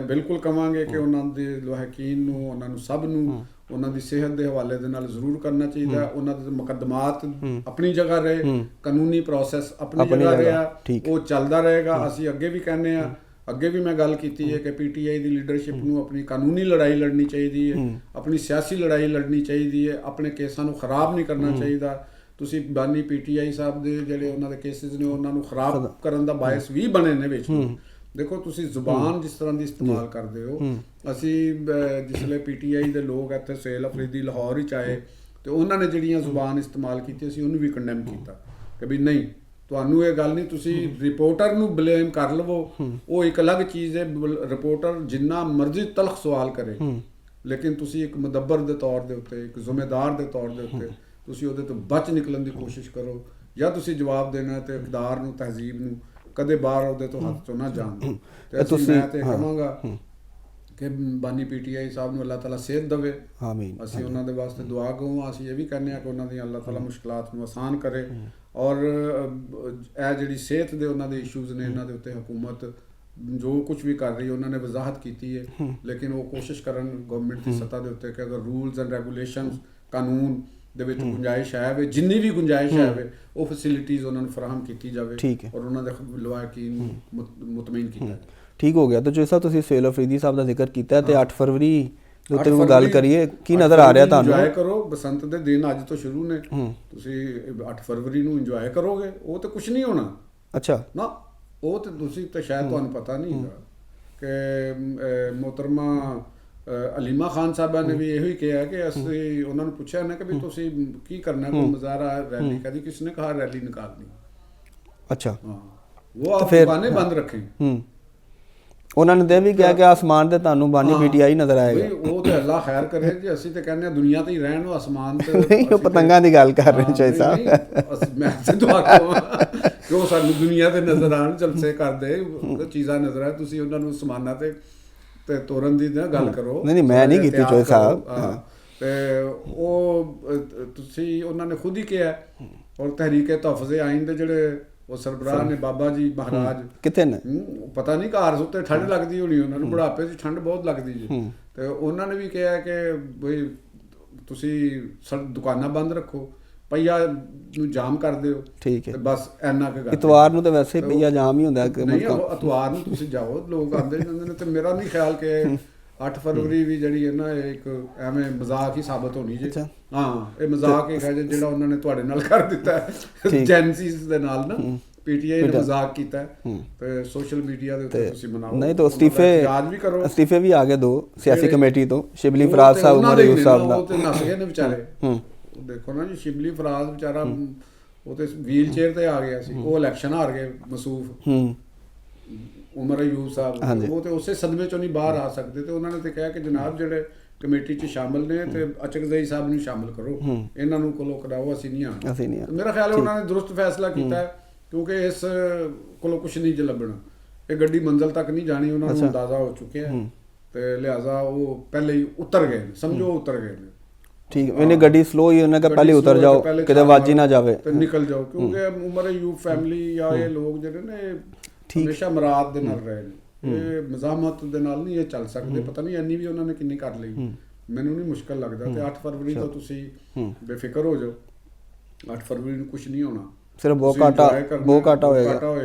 ਬਿਲਕੁਲ ਕਵਾਂਗੇ ਕਿ ਉਹਨਾਂ ਦੇ ਲੋਹਾਕੀਨ ਨੂੰ, ਉਹਨਾਂ ਨੂੰ ਸਭ ਨੂੰ ਉਹਨਾਂ ਦੀ ਸਿਹਤ ਦੇ ਹਵਾਲੇ ਦੇ ਨਾਲ ਜ਼ਰੂਰ ਕਰਨਾ ਚਾਹੀਦਾ। ਉਹਨਾਂ ਦੇ ਮੁਕੱਦਮਾਤ ਆਪਣੀ ਜਗ੍ਹਾ ਰਹੇ, ਕਾਨੂੰਨੀ ਪ੍ਰੋਸੈਸ ਆਪਣੀ ਜਗ੍ਹਾ ਰਿਹਾ, ਉਹ ਚੱਲਦਾ ਰਹੇਗਾ। ਅਸੀਂ ਅੱਗੇ ਵੀ ਕਹਿੰਦੇ ਆ, ਅੱਗੇ ਵੀ ਮੈਂ ਗੱਲ ਕੀਤੀ ਹੈ ਕਿ ਪੀਟੀਆਈ ਦੀ ਲੀਡਰਸ਼ਿਪ ਨੂੰ ਆਪਣੀ ਕਾਨੂੰਨੀ ਲੜਾਈ ਲੜਨੀ ਚਾਹੀਦੀ ਹੈ, ਆਪਣੀ ਸਿਆਸੀ ਲੜਾਈ ਲੜਨੀ ਚਾਹੀਦੀ ਹੈ, ਆਪਣੇ ਕੇਸਾਂ ਨੂੰ ਖਰਾਬ ਨਹੀਂ ਕਰਨਾ ਚਾਹੀਦਾ। ਤੁਸੀਂ ਬਾਨੀ ਪੀਟੀਆਈ ਸਾਹਿਬ ਦੇ ਜਿਹੜੇ ਉਹਨਾਂ ਦੇ ਕੇਸਿਸ ਨੇ ਉਹਨਾਂ ਨੂੰ ਖਰਾਬ ਕਰਨ ਦਾ ਬਾਇਸ ਵੀ ਬਣੇ ਨੇ ਵਿੱਚ। ਦੇਖੋ ਤੁਸੀਂ ਜ਼ੁਬਾਨ ਜਿਸ ਤਰ੍ਹਾਂ ਦੀ ਇਸਤੇਮਾਲ ਕਰਦੇ ਹੋ, ਅਸੀਂ ਜਿਸਲੇ ਪੀਟੀਆਈ ਦੇ ਲੋਕ ਇੱਥੇ ਸੇਲ ਅਫਰੀਦੀ ਲਾਹੌਰ ਵਿੱਚ ਆਏ ਤੇ ਉਹਨਾਂ ਨੇ ਜਿਹੜੀਆਂ ਜ਼ੁਬਾਨ ਇਸਤੇਮਾਲ ਕੀਤੀ ਅਸੀਂ ਉਹਨੂੰ ਵੀ ਕੰਡੈਮ ਕੀਤਾ ਕਿ ਵੀ ਨਹੀਂ, ਤੁਹਾਨੂੰ ਇਹ ਗੱਲ ਨਹੀਂ, ਤੁਸੀਂ ਰਿਪੋਰਟਰ ਨੂੰ ਬਲੇਮ ਕਰ ਲਵੋ, ਉਹ ਇੱਕ ਅਲੱਗ ਚੀਜ਼ ਹੈ। ਰਿਪੋਰਟਰ ਜਿੰਨਾ ਮਰਜ਼ੀ ਤਲਖ ਸਵਾਲ ਕਰੇ, ਲੇਕਿਨ ਤੁਸੀਂ ਇੱਕ ਮੁਦੱਬਰ ਦੇ ਤੌਰ ਦੇ ਉੱਤੇ, ਇੱਕ ਜ਼ਿੰਮੇਦਾਰ ਦੇ ਤੌਰ ਦੇ ਉੱਤੇ ਤੁਸੀਂ ਉਹਦੇ ਤੋਂ ਬਚ ਨਿਕਲਣ ਦੀ ਕੋਸ਼ਿਸ਼ ਕਰੋ। ਜਾਂ ਤੁਸੀਂ ਜਵਾਬ ਦੇਣਾ ਤੇ ਇਕਦਾਰ ਨੂੰ, ਤਹਿਜ਼ੀਬ ਨੂੰ ਕਦੇ ਬਾਹਰ ਉਹਦੇ ਤੋਂ ਹੱਥ ਚੋਂ ਨਾ ਜਾਣ ਦਿਓ। ਤੇ ਮੈਂ ਤੇ ਕਹਾਂਗਾ ਕਿ ਬਾਨੀ ਪੀਟੀਆਈ ਸਾਹਿਬ ਨੂੰ ਅੱਲਾਹ ਤਾਲਾ ਸਿਹਤ ਦੇਵੇ, ਆਮੀਨ। ਅਸੀਂ ਉਹਨਾਂ ਦੇ ਵਾਸਤੇ ਦੁਆ ਗੋ। ਅਸੀਂ ਇਹ ਵੀ ਕਹਿੰਦੇ ਹਾਂ ਕਿ ਉਹਨਾਂ ਦੀ ਅੱਲਾਹ ਤਾਲਾ ਮੁਸ਼ਕਲਾਤ ਨੂੰ ਆਸਾਨ ਕਰੇ, ਔਰ ਇਹ ਜਿਹੜੀ ਸਿਹਤ ਦੇ ਉਹਨਾਂ ਦੇ ਇਸ਼ੂਜ਼ ਨੇ ਇਹਨਾਂ ਦੇ ਉੱਤੇ ਹਕੂਮਤ ਜੋ ਕੁਝ ਵੀ ਕਰ ਰਹੀ ਹੈ ਉਹਨਾਂ ਨੇ ਵਜ਼ਾਹਤ ਕੀਤੀ ਹੈ, ਲੇਕਿਨ ਉਹ ਕੋਸ਼ਿਸ਼ ਕਰਨ ਗਵਰਨਮੈਂਟ ਦੀ ਸਤ੍ਹਾ ਦੇ ਉੱਤੇ ਕਿ ਅਗਰ ਰੂਲਸ ਐਂਡ ਰੈਗੂਲੇਸ਼ਨਸ, ਕਾਨੂੰਨ ਦੇ ਵਿੱਚ ਗੁੰਜਾਇਸ਼ ਹੈ ਵੇ, ਜਿੰਨੀ ਵੀ ਗੁੰਜਾਇਸ਼ ਹੈ ਵੇ, ਉਹ ਫੈਸਿਲਿਟੀਜ਼ ਉਹਨਾਂ ਨੂੰ ਫਰਾਹਮ ਕੀਤੀ ਜਾਵੇ ਔਰ ਉਹਨਾਂ ਦੇ ਲੋਹਾਕੀਨ ਨੂੰ ਮੁਤਮਈਨ ਕੀਤਾ ਜਾਵੇ। ਠੀਕ ਹੋ ਗਿਆ। ਤਾਂ ਜੋ ਸਾਹਿਬ ਤੁਸੀਂ ਸੇਲ ਅਫਰੀਦੀ ਸਾਹਿਬ ਦਾ ਜ਼ਿਕਰ ਕੀਤਾ ਤੇ 8 ਫਰਵਰੀ ਦੇ ਉੱਤੇ ਵੀ ਗੱਲ ਕਰੀਏ, ਕੀ ਨਜ਼ਰ ਆ ਰਿਹਾ ਤੁਹਾਨੂੰ? ਇੰਜੋਏ ਕਰੋ, ਬਸੰਤ ਦੇ ਦਿਨ ਅੱਜ ਤੋਂ ਸ਼ੁਰੂ ਨੇ, ਤੁਸੀਂ 8 ਫਰਵਰੀ ਨੂੰ ਇੰਜੋਏ ਕਰੋਗੇ, ਉਹ ਤੇ ਕੁਝ ਨਹੀਂ ਹੋਣਾ। ਅੱਛਾ ਨਾ, ਉਹ ਤੇ ਤੁਸੀਂ ਤਾਂ ਸ਼ਾਇਦ ਤੁਹਾਨੂੰ ਪਤਾ ਨਹੀਂ ਹੈਗਾ ਕਿ ਮੁਹਤਰਮਾ ਅਲੀਮਾ ਖਾਨ ਸਾਹਿਬਾ ਨੇ ਵੀ ਇਹੋ ਹੀ ਕਿਹਾ ਕਿ ਅਸੀਂ ਉਹਨਾਂ ਨੂੰ ਪੁੱਛਿਆ ਨਾ ਕਿ ਵੀ ਤੁਸੀਂ ਕੀ ਕਰਨਾ, ਕੋਈ ਮੁਜ਼ਾਹਰਾ, ਰੈਲੀ? ਕਦੀ ਕਿਸੇ ਨੇ ਕਹਾ ਰੈਲੀ ਨਿਕਾਲਨੀ। ਅੱਛਾ, ਹਾਂ, ਉਹ ਆਪ ਦੁਕਾਨੇ ਬੰਦ ਰੱਖੇ। ਉਹਨਾਂ ਨੇ ਤੇ ਵੀ ਕਿਹਾ ਕਿ ਆਸਮਾਨ ਤੇ ਤੁਹਾਨੂੰ ਬਾਨੀ ਪੀਟੀਆਈ ਨਜ਼ਰ ਆਏਗਾ। ਉਹ ਤੇ ਅੱਲਾਹ ਖੈਰ ਕਰੇ ਜੀ, ਅਸੀਂ ਤੇ ਕਹਿੰਦੇ ਆ ਦੁਨੀਆ ਤੇ ਹੀ ਰਹਿਣ, ਉਹ ਆਸਮਾਨ ਤੇ ਨਹੀਂ, ਉਹ ਪਤੰਗਾਂ ਦੀ ਗੱਲ ਕਰ ਰਹੇ ਚਾਹੀ ਸਾਹਿਬ। ਮੈਂ ਤੇ ਦੁਆ ਕਰਾਂ ਕਿ ਉਹ ਸਾਨੂੰ ਦੁਨੀਆ ਤੇ ਨਜ਼ਰ ਆਣ, ਜਲਸੇ ਕਰਦੇ ਚੀਜ਼ਾਂ ਨਜ਼ਰ ਆ, ਤੁਸੀਂ ਉਹਨਾਂ ਨੂੰ ਅਸਮਾਨਾਂ ਤੇ ਤੋਰਨ ਦੀ ਨਾ ਗੱਲ ਕਰੋ। ਨਹੀਂ, ਮੈਂ ਨਹੀਂ ਕੀਤੀ ਚਾਹੀ ਸਾਹਿਬ। ਤੇ ਉਹ ਤੁਸੀਂ ਉਹਨਾਂ ਨੇ ਖੁਦ ਹੀ ਕਿਹਾ। ਔਰ ਤਹਿਰੀਕੇ ਤਹਫ਼ੁਜ਼ ਆਇਨ ਦੇ ਜਿਹੜੇ ਉਹ ਸਰਬਰਾਹ ਨੇ ਬਾਬਾ ਜੀ ਮਹਾਰਾਜ ਕਿੱਥੇ ਨੇ? ਪਤਾ ਨਹੀਂ, ਘਰ ਉੱਤੇ ਠੰਡ ਲੱਗਦੀ ਹੋਣੀ ਉਹਨਾਂ ਨੂੰ, ਬੁਢਾਪੇ 'ਚ ਠੰਡ ਬਹੁਤ ਲੱਗਦੀ ਜੀ। ਤੇ ਉਹਨਾਂ ਨੇ ਵੀ ਕਿਹਾ ਕਿ ਬਈ ਤੁਸੀਂ ਦੁਕਾਨਾਂ ਬੰਦ ਰੱਖੋ, ਪਈਆ ਨੂੰ ਜਾਮ ਕਰ ਦਿਓ। ਠੀਕ ਹੈ, ਬਸ ਇੰਨਾ ਕੁ ਗੱਲ। ਇਤਵਾਰ ਨੂੰ ਤਾਂ ਵੈਸੇ ਪਈਆ ਜਾਮ ਹੀ ਹੁੰਦਾ ਕਿ ਨਹੀਂ, ਇਤਵਾਰ ਨੂੰ ਤੁਸੀਂ ਜਾਓ, ਲੋਕ ਆਉਂਦੇ ਜਾਂਦੇ ਨੇ। ਤੇ ਮੇਰਾ ਨਹੀਂ ਖਿਆਲ ਕਿ 8 ਫਰਵਰੀ ਵੀ ਜਿਹੜੀ ਹੈ ਨਾ, ਇਹ ਇੱਕ ਐਵੇਂ ਮਜ਼ਾਕ ਹੀ ਸਾਬਤ ਹੋਣੀ ਜੀ। ਹਾਂ, ਇਹ ਮਜ਼ਾਕ ਹੀ ਹੈ ਜਿਹੜਾ ਉਹਨਾਂ ਨੇ ਤੁਹਾਡੇ ਨਾਲ ਕਰ ਦਿੱਤਾ ਜੈਨਸੀਸ ਦੇ ਨਾਲ ਨਾ। ਪੀਟੀਆਈ ਨੇ ਮਜ਼ਾਕ ਕੀਤਾ ਤੇ ਸੋਸ਼ਲ ਮੀਡੀਆ ਦੇ ਉੱਤੇ ਤੁਸੀਂ ਬਣਾਓ। ਨਹੀਂ ਤਾਂ ਯਾਦ ਵੀ ਕਰੋ, ਅਸਤੀਫੇ ਵੀ ਆ ਗਏ 2 ਸਿਆਸੀ ਕਮੇਟੀ ਤੋਂ, ਸ਼ਿਬਲੀ ਫਰਾਜ਼ ਸਾਹਿਬ, ਉਮਰ ਯੂਸਫ ਸਾਹਿਬ ਨਾਲ। ਉਹ ਤੇ ਨਸ ਗਏ ਨੇ ਵਿਚਾਰੇ। ਦੇਖੋ ਨਾ ਜੀ, ਸ਼ਿਬਲੀ ਫਰਾਜ਼ ਵਿਚਾਰਾ ਉਹ ਤੇ ਵੀਲ ਚੇਅਰ ਤੇ ਆ ਗਿਆ ਸੀ, ਉਹ ਇਲੈਕਸ਼ਨ ਹਾਰ ਗਏ ਮਸੂਫ। ਉਮਰ ਯੂਸਫ ਸਾਹਿਬ ਉਹ ਤੇ ਉਸੇ ਸਦਮੇ ਚੋਂ ਨਹੀਂ ਬਾਹਰ ਆ ਸਕਦੇ। ਤੇ ਉਹਨਾਂ ਨੇ ਤੇ ਕਿਹਾ ਕਿ ਜਨਾਬ ਜਿਹੜੇ ਕਮੇਟੀ 'ਚ ਸ਼ਾਮਲ ਨੇ ਤੇ ਅਚਕਜ਼ਈ ਸਾਹਿਬ ਨੂੰ ਸ਼ਾਮਲ ਕਰੋ, ਇਹਨਾਂ ਨੂੰ ਕੋਲੋਂ ਕਰਾਓ, ਅਸੀਂ ਨਹੀਂ ਆਉਣਾ। ਮੇਰਾ ਖਿਆਲ ਹੈ ਉਹਨਾਂ ਨੇ ਦਰੁਸਤ ਫੈਸਲਾ ਕੀਤਾ, ਕਿਉਂਕਿ ਇਸ ਕੋਲੋਂ ਕੁਛ ਨਹੀਂ ਲੱਭਣਾ, ਇਹ ਗੱਡੀ ਮੰਜ਼ਿਲ ਤੱਕ ਨਹੀਂ ਜਾਣੀ, ਉਹਨਾਂ ਨੂੰ ਅੰਦਾਜ਼ਾ ਹੋ ਚੁੱਕਿਆ ਤੇ ਲਿਹਾਜ਼ਾ ਉਹ ਪਹਿਲੇ ਹੀ ਉਤਰ ਗਏ ਨੇ, ਸਮਝੋ ਉਤਰ ਗਏ ਨੇ। ਠੀਕ, ਇਹਨੇ ਗੱਡੀ ਸਲੋ ਹੀ, ਉਹਨੇ ਕਿਹਾ ਪਹਿਲੇ ਉਤਰ ਜਾਓ, ਕਿਤੇ ਵਾਜੀ ਨਾ ਜਾਵੇ ਤੇ ਨਿਕਲ ਜਾਓ, ਕਿਉਂਕਿ ਉਮਰ ਅਯੂਬ ਫੈਮਿਲੀ ਜਾਂ ਇਹ ਲੋਕ ਜਿਹੜੇ ਨੇ ਹਮੇਸ਼ਾ ਮਰਾਦ ਦੇ ਨਾਲ ਰਹੇ ਨੇ, ਇਹ ਮਜ਼ਾਮਤ ਦੇ ਨਾਲ ਨਹੀਂ ਇਹ ਚੱਲ ਸਕਦੇ। ਪਤਾ ਨਹੀਂ ਇੰਨੀ ਵੀ ਉਹਨਾਂ ਨੇ ਕਿੰਨੀ ਕਰ ਲਈ, ਮੈਨੂੰ ਨਹੀਂ ਮੁਸ਼ਕਲ ਲੱਗਦਾ। ਤੇ 8 ਫਰਵਰੀ ਤੋਂ ਤੁਸੀਂ ਬੇਫਿਕਰ ਹੋ ਜਾਓ, 8 ਫਰਵਰੀ ਨੂੰ ਕੁਝ ਨਹੀਂ ਹੋਣਾ, ਸਿਰਫ ਬੋਕਾਟਾ ਹੋਏਗਾ,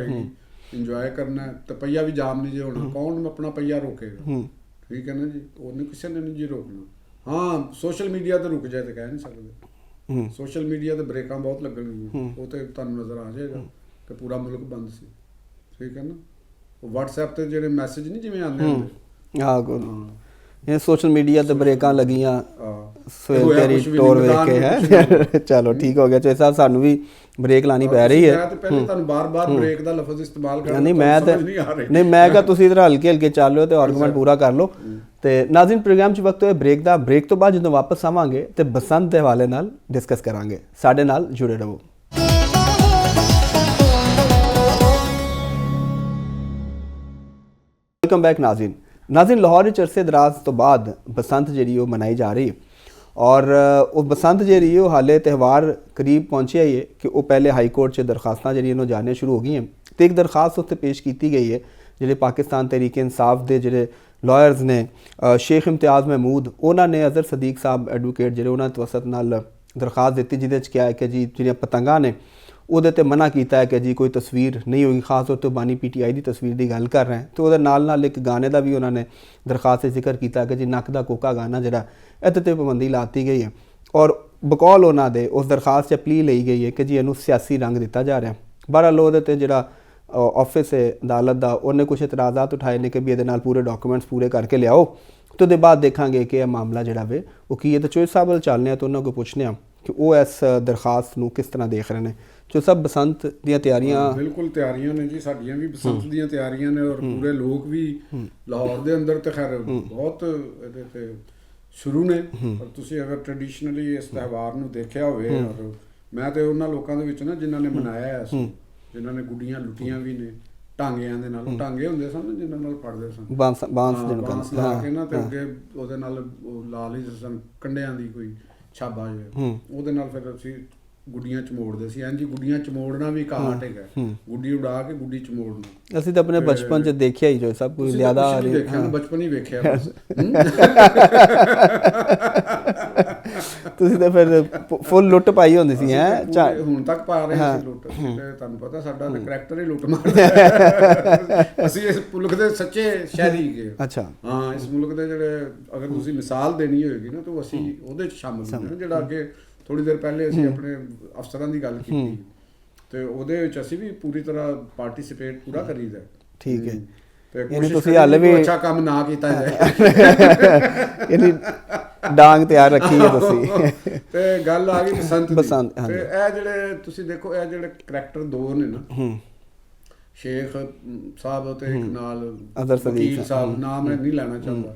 ਇੰਜੋਏ ਕਰਨਾ। ਤੇ ਪਈਆ ਵੀ ਜਾਮ ਨਹੀਂ ਜੇ ਹੋਣਾ, ਕੌਣ ਆਪਣਾ ਪਈਆ ਰੋਕੇਗਾ? ਠੀਕ ਹੈ ਨਾ ਜੀ, ਉਹਨੇ ਕਿਸੇ ਨੇ ਨਹੀਂ ਜੀ ਰੋਕਣਾ। ਹਾਂ, ਸੋਸ਼ਲ ਮੀਡੀਆ ਤੇ ਰੁਕ ਜਾਏ ਤੇ ਕਹਿ ਨਹੀਂ ਸਕਦੇ, ਸੋਸ਼ਲ ਮੀਡੀਆ ਤੇ ਬ੍ਰੇਕਾਂ ਬਹੁਤ ਲੱਗਣਗੀਆਂ, ਉਹ ਤੇ ਤੁਹਾਨੂੰ ਨਜ਼ਰ ਆ ਜਾਏਗਾ ਕਿ ਪੂਰਾ ਮੁਲਕ ਬੰਦ ਸੀ। ਠੀਕ ਹੈ ਨਾ, ਉਹ WhatsApp ਤੇ ਜਿਹੜੇ ਮੈਸੇਜ ਨਹੀਂ ਜਿਵੇਂ ਆਉਂਦੇ ਹੁੰਦੇ, ਇਹ ਸੋਸ਼ਲ ਮੀਡੀਆ ਤੇ ਬ੍ਰੇਕਾਂ ਲੱਗੀਆਂ ਸਵੇਰ ਹੋਇਆ ਤੇਰੀ ਕੁਛ ਵੀ ਟੋਰ ਨਹੀਂ, ਵੇਖ ਕੇ ਹੈ। ਚਲੋ ਠੀਕ ਹੋ ਗਿਆ ਚੋਏ ਸਾਹਿਬ, ਸਾਨੂੰ ਵੀ ਬ੍ਰੇਕ ਲਾਣੀ ਪੈ ਰਹੀ ਹੈ। ਮੈਂ ਤਾਂ ਪਹਿਲੇ ਤੁਹਾਨੂੰ ਬਾਰ-ਬਾਰ ਬ੍ਰੇਕ ਦਾ ਲਫ਼ਜ਼ ਇਸਤੇਮਾਲ ਕਰ ਨਹੀਂ ਮੈਂ ਤੇ ਨਹੀਂ ਮੈਂ ਕਿਹਾ ਤੁਸੀਂ ਇਧਰ ਹਲਕੇ ਹਲਕੇ ਚੱਲ ਲਿਓ ਤੇ ਆਰਗੂਮੈਂਟ ਪੂਰਾ ਕਰ ਲਓ। ਤੇ ਨਾਜ਼ਰੀਨ ਪ੍ਰੋਗਰਾਮ 'ਚ ਵਕਤ ਹੋਏ ਬ੍ਰੇਕ ਦਾ। ਬ੍ਰੇਕ ਤੋਂ ਬਾਅਦ ਜਦੋਂ ਵਾਪਸ ਆਵਾਂਗੇ ਤੇ ਬਸੰਤ ਦੇ ਹਵਾਲੇ ਨਾਲ ਡਿਸਕਸ ਕਰਾਂਗੇ। ਸਾਡੇ ਨਾਲ ਜੁੜੇ ਰਹੋ। ਵੈਲਕਮ ਬੈਕ ਨਾਜ਼ਰੀਨ ਲਾਹੌਰ ਵਿੱਚ ਅਰਸੇ ਦਰਾਜ਼ ਤੋਂ ਬਾਅਦ ਬਸੰਤ ਜਿਹੜੀ ਉਹ ਮਨਾਈ ਜਾ ਰਹੀ ਹੈ ਔਰ ਉਹ ਬਸੰਤ ਜਿਹੜੀ ਉਹ ਹਾਲੇ ਤਿਉਹਾਰ ਕਰੀਬ ਪਹੁੰਚਿਆ ਹੀ ਹੈ ਕਿ ਉਹ ਪਹਿਲੇ ਹਾਈ ਕੋਰਟ 'ਚ ਦਰਖਾਸਤਾਂ ਜਿਹੜੀਆਂ ਉਹ ਜਾਣੀਆਂ ਸ਼ੁਰੂ ਹੋ ਗਈਆਂ ਤੇ ਇੱਕ ਦਰਖਾਸਤ ਉੱਥੇ ਪੇਸ਼ ਕੀਤੀ ਗਈ ਹੈ ਜਿਹੜੇ ਪਾਕਿਸਤਾਨ ਤਹਿਰੀਕ ਇਨਸਾਫ ਦੇ ਜਿਹੜੇ ਲਾਇਰਸ ਨੇ ਸ਼ੇਖ ਇਮਤਿਆਜ਼ ਮਹਿਮੂਦ, ਉਹਨਾਂ ਨੇ ਅਜ਼ਹਰ ਸਦੀਕ ਸਾਹਿਬ ਐਡਵੋਕੇਟ ਜਿਹੜੇ ਉਹਨਾਂ ਤਵਸਤ ਨਾਲ ਦਰਖਾਸਤ ਦਿੱਤੀ ਜਿਹਦੇ 'ਚ ਕਿਹਾ ਹੈ ਕਿ ਜੀ ਜਿਹੜੀਆਂ ਪਤੰਗਾਂ ਨੇ ਉਹਦੇ ਤੇ ਮਨਾ ਕੀਤਾ ਹੈ ਕਿ ਜੀ ਕੋਈ ਤਸਵੀਰ ਨਹੀਂ ਹੋਗੀ, ਖਾਸ ਤੌਰ ਤੇ ਬਾਨੀ PTI ਦੀ ਤਸਵੀਰ ਦੀ ਗੱਲ ਕਰ ਰਹੇ ਹਾਂ। ਤੇ ਉਹਦੇ ਨਾਲ ਇੱਕ ਗਾਣੇ ਦਾ ਵੀ ਉਹਨਾਂ ਨੇ ਦਰਖਾਸਤ 'ਚ ਜ਼ਿਕਰ ਕੀਤਾ ਕਿ ਜੀ ਨੱਕ ਦਾ ਕੋਕਾ ਗਾਣਾ ਜਿਹੜਾ ਇਹਦੇ ਤੇ ਪਾਬੰਦੀ ਲਾਤੀ ਗਈ ਹੈ ਔਰ ਬਕੌਲ ਉਹਨਾਂ ਦੇ ਉਸ ਦਰਖਾਸਤ 'ਚ ਪਲੀ ਲਈ ਗਈ ਹੈ ਕਿ ਜੀ ਇਹਨੂੰ ਸਿਆਸੀ ਰੰਗ ਦਿੱਤਾ ਜਾ ਰਿਹਾ। ਬਹਰਹਾਲ ਉਹਦੇ ਤੇ ਜਿਹੜਾ ਆਫਿਸ ਹੈ ਅਦਾਲਤ ਦਾ ਉਹਨੇ ਕੁਝ ਇਤਰਾਜ਼ਾਤ ਉਠਾਏ ਨੇ ਕਿ ਵੀ ਇਹਦੇ ਨਾਲ ਪੂਰੇ ਡਾਕੂਮੈਂਟਸ ਪੂਰੇ ਕਰਕੇ ਲਿਆਓ ਤੇ ਉਹਦੇ ਬਾਅਦ ਦੇਖਾਂਗੇ ਕਿ ਇਹ ਮਾਮਲਾ ਜਿਹੜਾ ਵੇ ਉਹ ਕੀ ਹੈ। ਤੇ ਚੋਇਸ ਸਾਹਿਬ ਵੱਲ ਚੱਲਦੇ ਹਾਂ ਤੇ ਉਹਨਾਂ ਕੋਲ ਪੁੱਛਦੇ ਹਾਂ ਕਿ ਉਹ ਇਸ ਦਰਖਾਸਤ ਨੂੰ ਕਿਸ ਤਰ੍ਹਾਂ ਦੇਖ ਰਹੇ ਨੇ। ਜੋ ਸਭ ਬਸੰਤ ਦੀਆਂ ਤਿਆਰੀਆਂ ਬਿਲਕੁਲ ਤਿਆਰੀਆਂ ਨੇ ਜੀ, ਸਾਡੀਆਂ ਵੀ ਬਸੰਤ ਦੀਆਂ ਤਿਆਰੀਆਂ ਨੇ ਔਰ ਪੂਰੇ ਲੋਕ ਵੀ ਲਾਹੌਰ ਦੇ ਅੰਦਰ ਤੇ ਖੈਰ ਬਹੁਤ ਇਹਦੇ ਤੇ ਸ਼ੁਰੂ ਨੇ। ਪਰ ਤੁਸੀਂ ਅਗਰ ਟ੍ਰੈਡੀਸ਼ਨਲੀ ਇਸ ਤਿਉਹਾਰ ਨੂੰ ਦੇਖਿਆ ਹੋਵੇ, ਔਰ ਮੈਂ ਤੇ ਉਹਨਾਂ ਲੋਕਾਂ ਦੇ ਵਿੱਚ ਨਾ ਜਿਨ੍ਹਾਂ ਨੇ ਮਨਾਇਆ ਸੀ, ਜਿਨ੍ਹਾਂ ਨੇ ਗੁੱਡੀਆਂ ਲੁੱਟੀਆਂ ਵੀ ਨੇ ਟਾਂਗਿਆਂ ਦੇ ਨਾਲ, ਟਾਂਗੇ ਹੁੰਦੇ ਸਨ ਜਿਨ੍ਹਾਂ ਨਾਲ ਪੜਦੇ ਸਨ, ਬਾਂਸ ਲਾ ਕੇ ਨਾ ਤੇ ਅੱਗੇ ਉਹਦੇ ਨਾਲ ਉਹ ਲਾ ਲਈ ਸਨ ਕੰਡਿਆਂ ਦੀ ਕੋਈ ਛਾਬਾ ਜਿਹਾ, ਉਹਦੇ ਨਾਲ ਫਿਰ ਅਸੀਂ ਗੁੱਡੀਆਂ ਚਮੋੜਦੇ ਸੀ। ਇੰਝ ਗੁੱਡੀਆਂ ਚਮੋੜਨਾ ਵੀ ਇੱਕ ਆਰਟ ਹੈਗਾ, ਗੁੱਡੀ ਉਡਾ ਕੇ ਗੁੱਡੀ ਚਮੋੜਨਾ। ਅਸੀਂ ਤਾਂ ਆਪਣੇ ਬਚਪਨ 'ਚ ਦੇਖਿਆ ਹੀ ਜੋ ਸਭ ਕੁਝ ਜ਼ਿਆਦਾ ਦੇਖਿਆ ਨਾ, ਬਚਪਨ ਹੀ ਵੇਖਿਆ ਬਸ। ਤੁਸੀਂ ਤਾਂ ਫਿਰ ਫੁੱਲ ਲੁੱਟ ਪਾਈ ਹੁੰਦੀ ਸੀ ਹੈ ਹੁਣ ਤੱਕ ਪਾ ਰਹੇ ਸੀ ਲੁੱਟ। ਤੇ ਤੁਹਾਨੂੰ ਪਤਾ ਸਾਡਾ ਤਾਂ ਕਰੈਕਟਰ ਹੀ ਲੁੱਟ ਮਾਰਦਾ। ਅਸੀਂ ਇਸ ਮੁਲਕ ਦੇ ਸੱਚੇ ਸ਼ਹਿਰੀ ਗਏ। ਅੱਛਾ ਹਾਂ, ਇਸ ਮੁਲਕ ਦੇ ਜਿਹੜੇ ਅਗਰ ਤੁਸੀਂ ਮਿਸਾਲ ਦੇਣੀ ਹੋਏਗੀ ਨਾ ਤਾਂ ਅਸੀਂ ਉਹਦੇ 'ਚ ਸ਼ਾਮਿਲ ਹੁੰਦੇ, ਜਿਹੜਾ ਅੱਗੇ ਥੋੜੀ ਦੇਰ ਪਹਿਲੇ ਅਸੀਂ ਆਪਣੇ ਅਫਸਰਾਂ ਦੀ ਗੱਲ ਕੀਤੀ ਤੇ ਉਹਦੇ ਵਿੱਚ ਅਸੀਂ ਵੀ ਪੂਰੀ ਤਰ੍ਹਾਂ ਪਾਰਟਿਸਿਪੇਟ ਪੂਰਾ ਕਰੀਦਾ। ਠੀਕ ਹੈ, ਤੇ ਤੁਸੀਂ ਹਾਲੇ ਵੀ ਅੱਛਾ ਕੰਮ ਨਾ ਕੀਤਾ ਜਾਏ। ਇਹਨੀ ਡਾਂਗ ਤਿਆਰ ਰੱਖੀ ਹੈ ਤੁਸੀਂ। ਤੇ ਗੱਲ ਆ ਗਈ ਬਸੰਤ ਦੀ। ਤੇ ਇਹ ਜਿਹੜੇ ਤੁਸੀਂ ਦੇਖੋ, ਇਹ ਜਿਹੜੇ ਕਰੈਕਟਰ ਦੋ ਨੇ ਨਾ, ਸ਼ੇਖ ਸਾਹਿਬ ਤੇ ਇੱਕ ਨਾਲ ਵਕੀਲ ਸਾਹਿਬ, ਨਾਮ ਮੈਂ ਨਹੀਂ ਲੈਣਾ ਚਾਹੁੰਦਾ,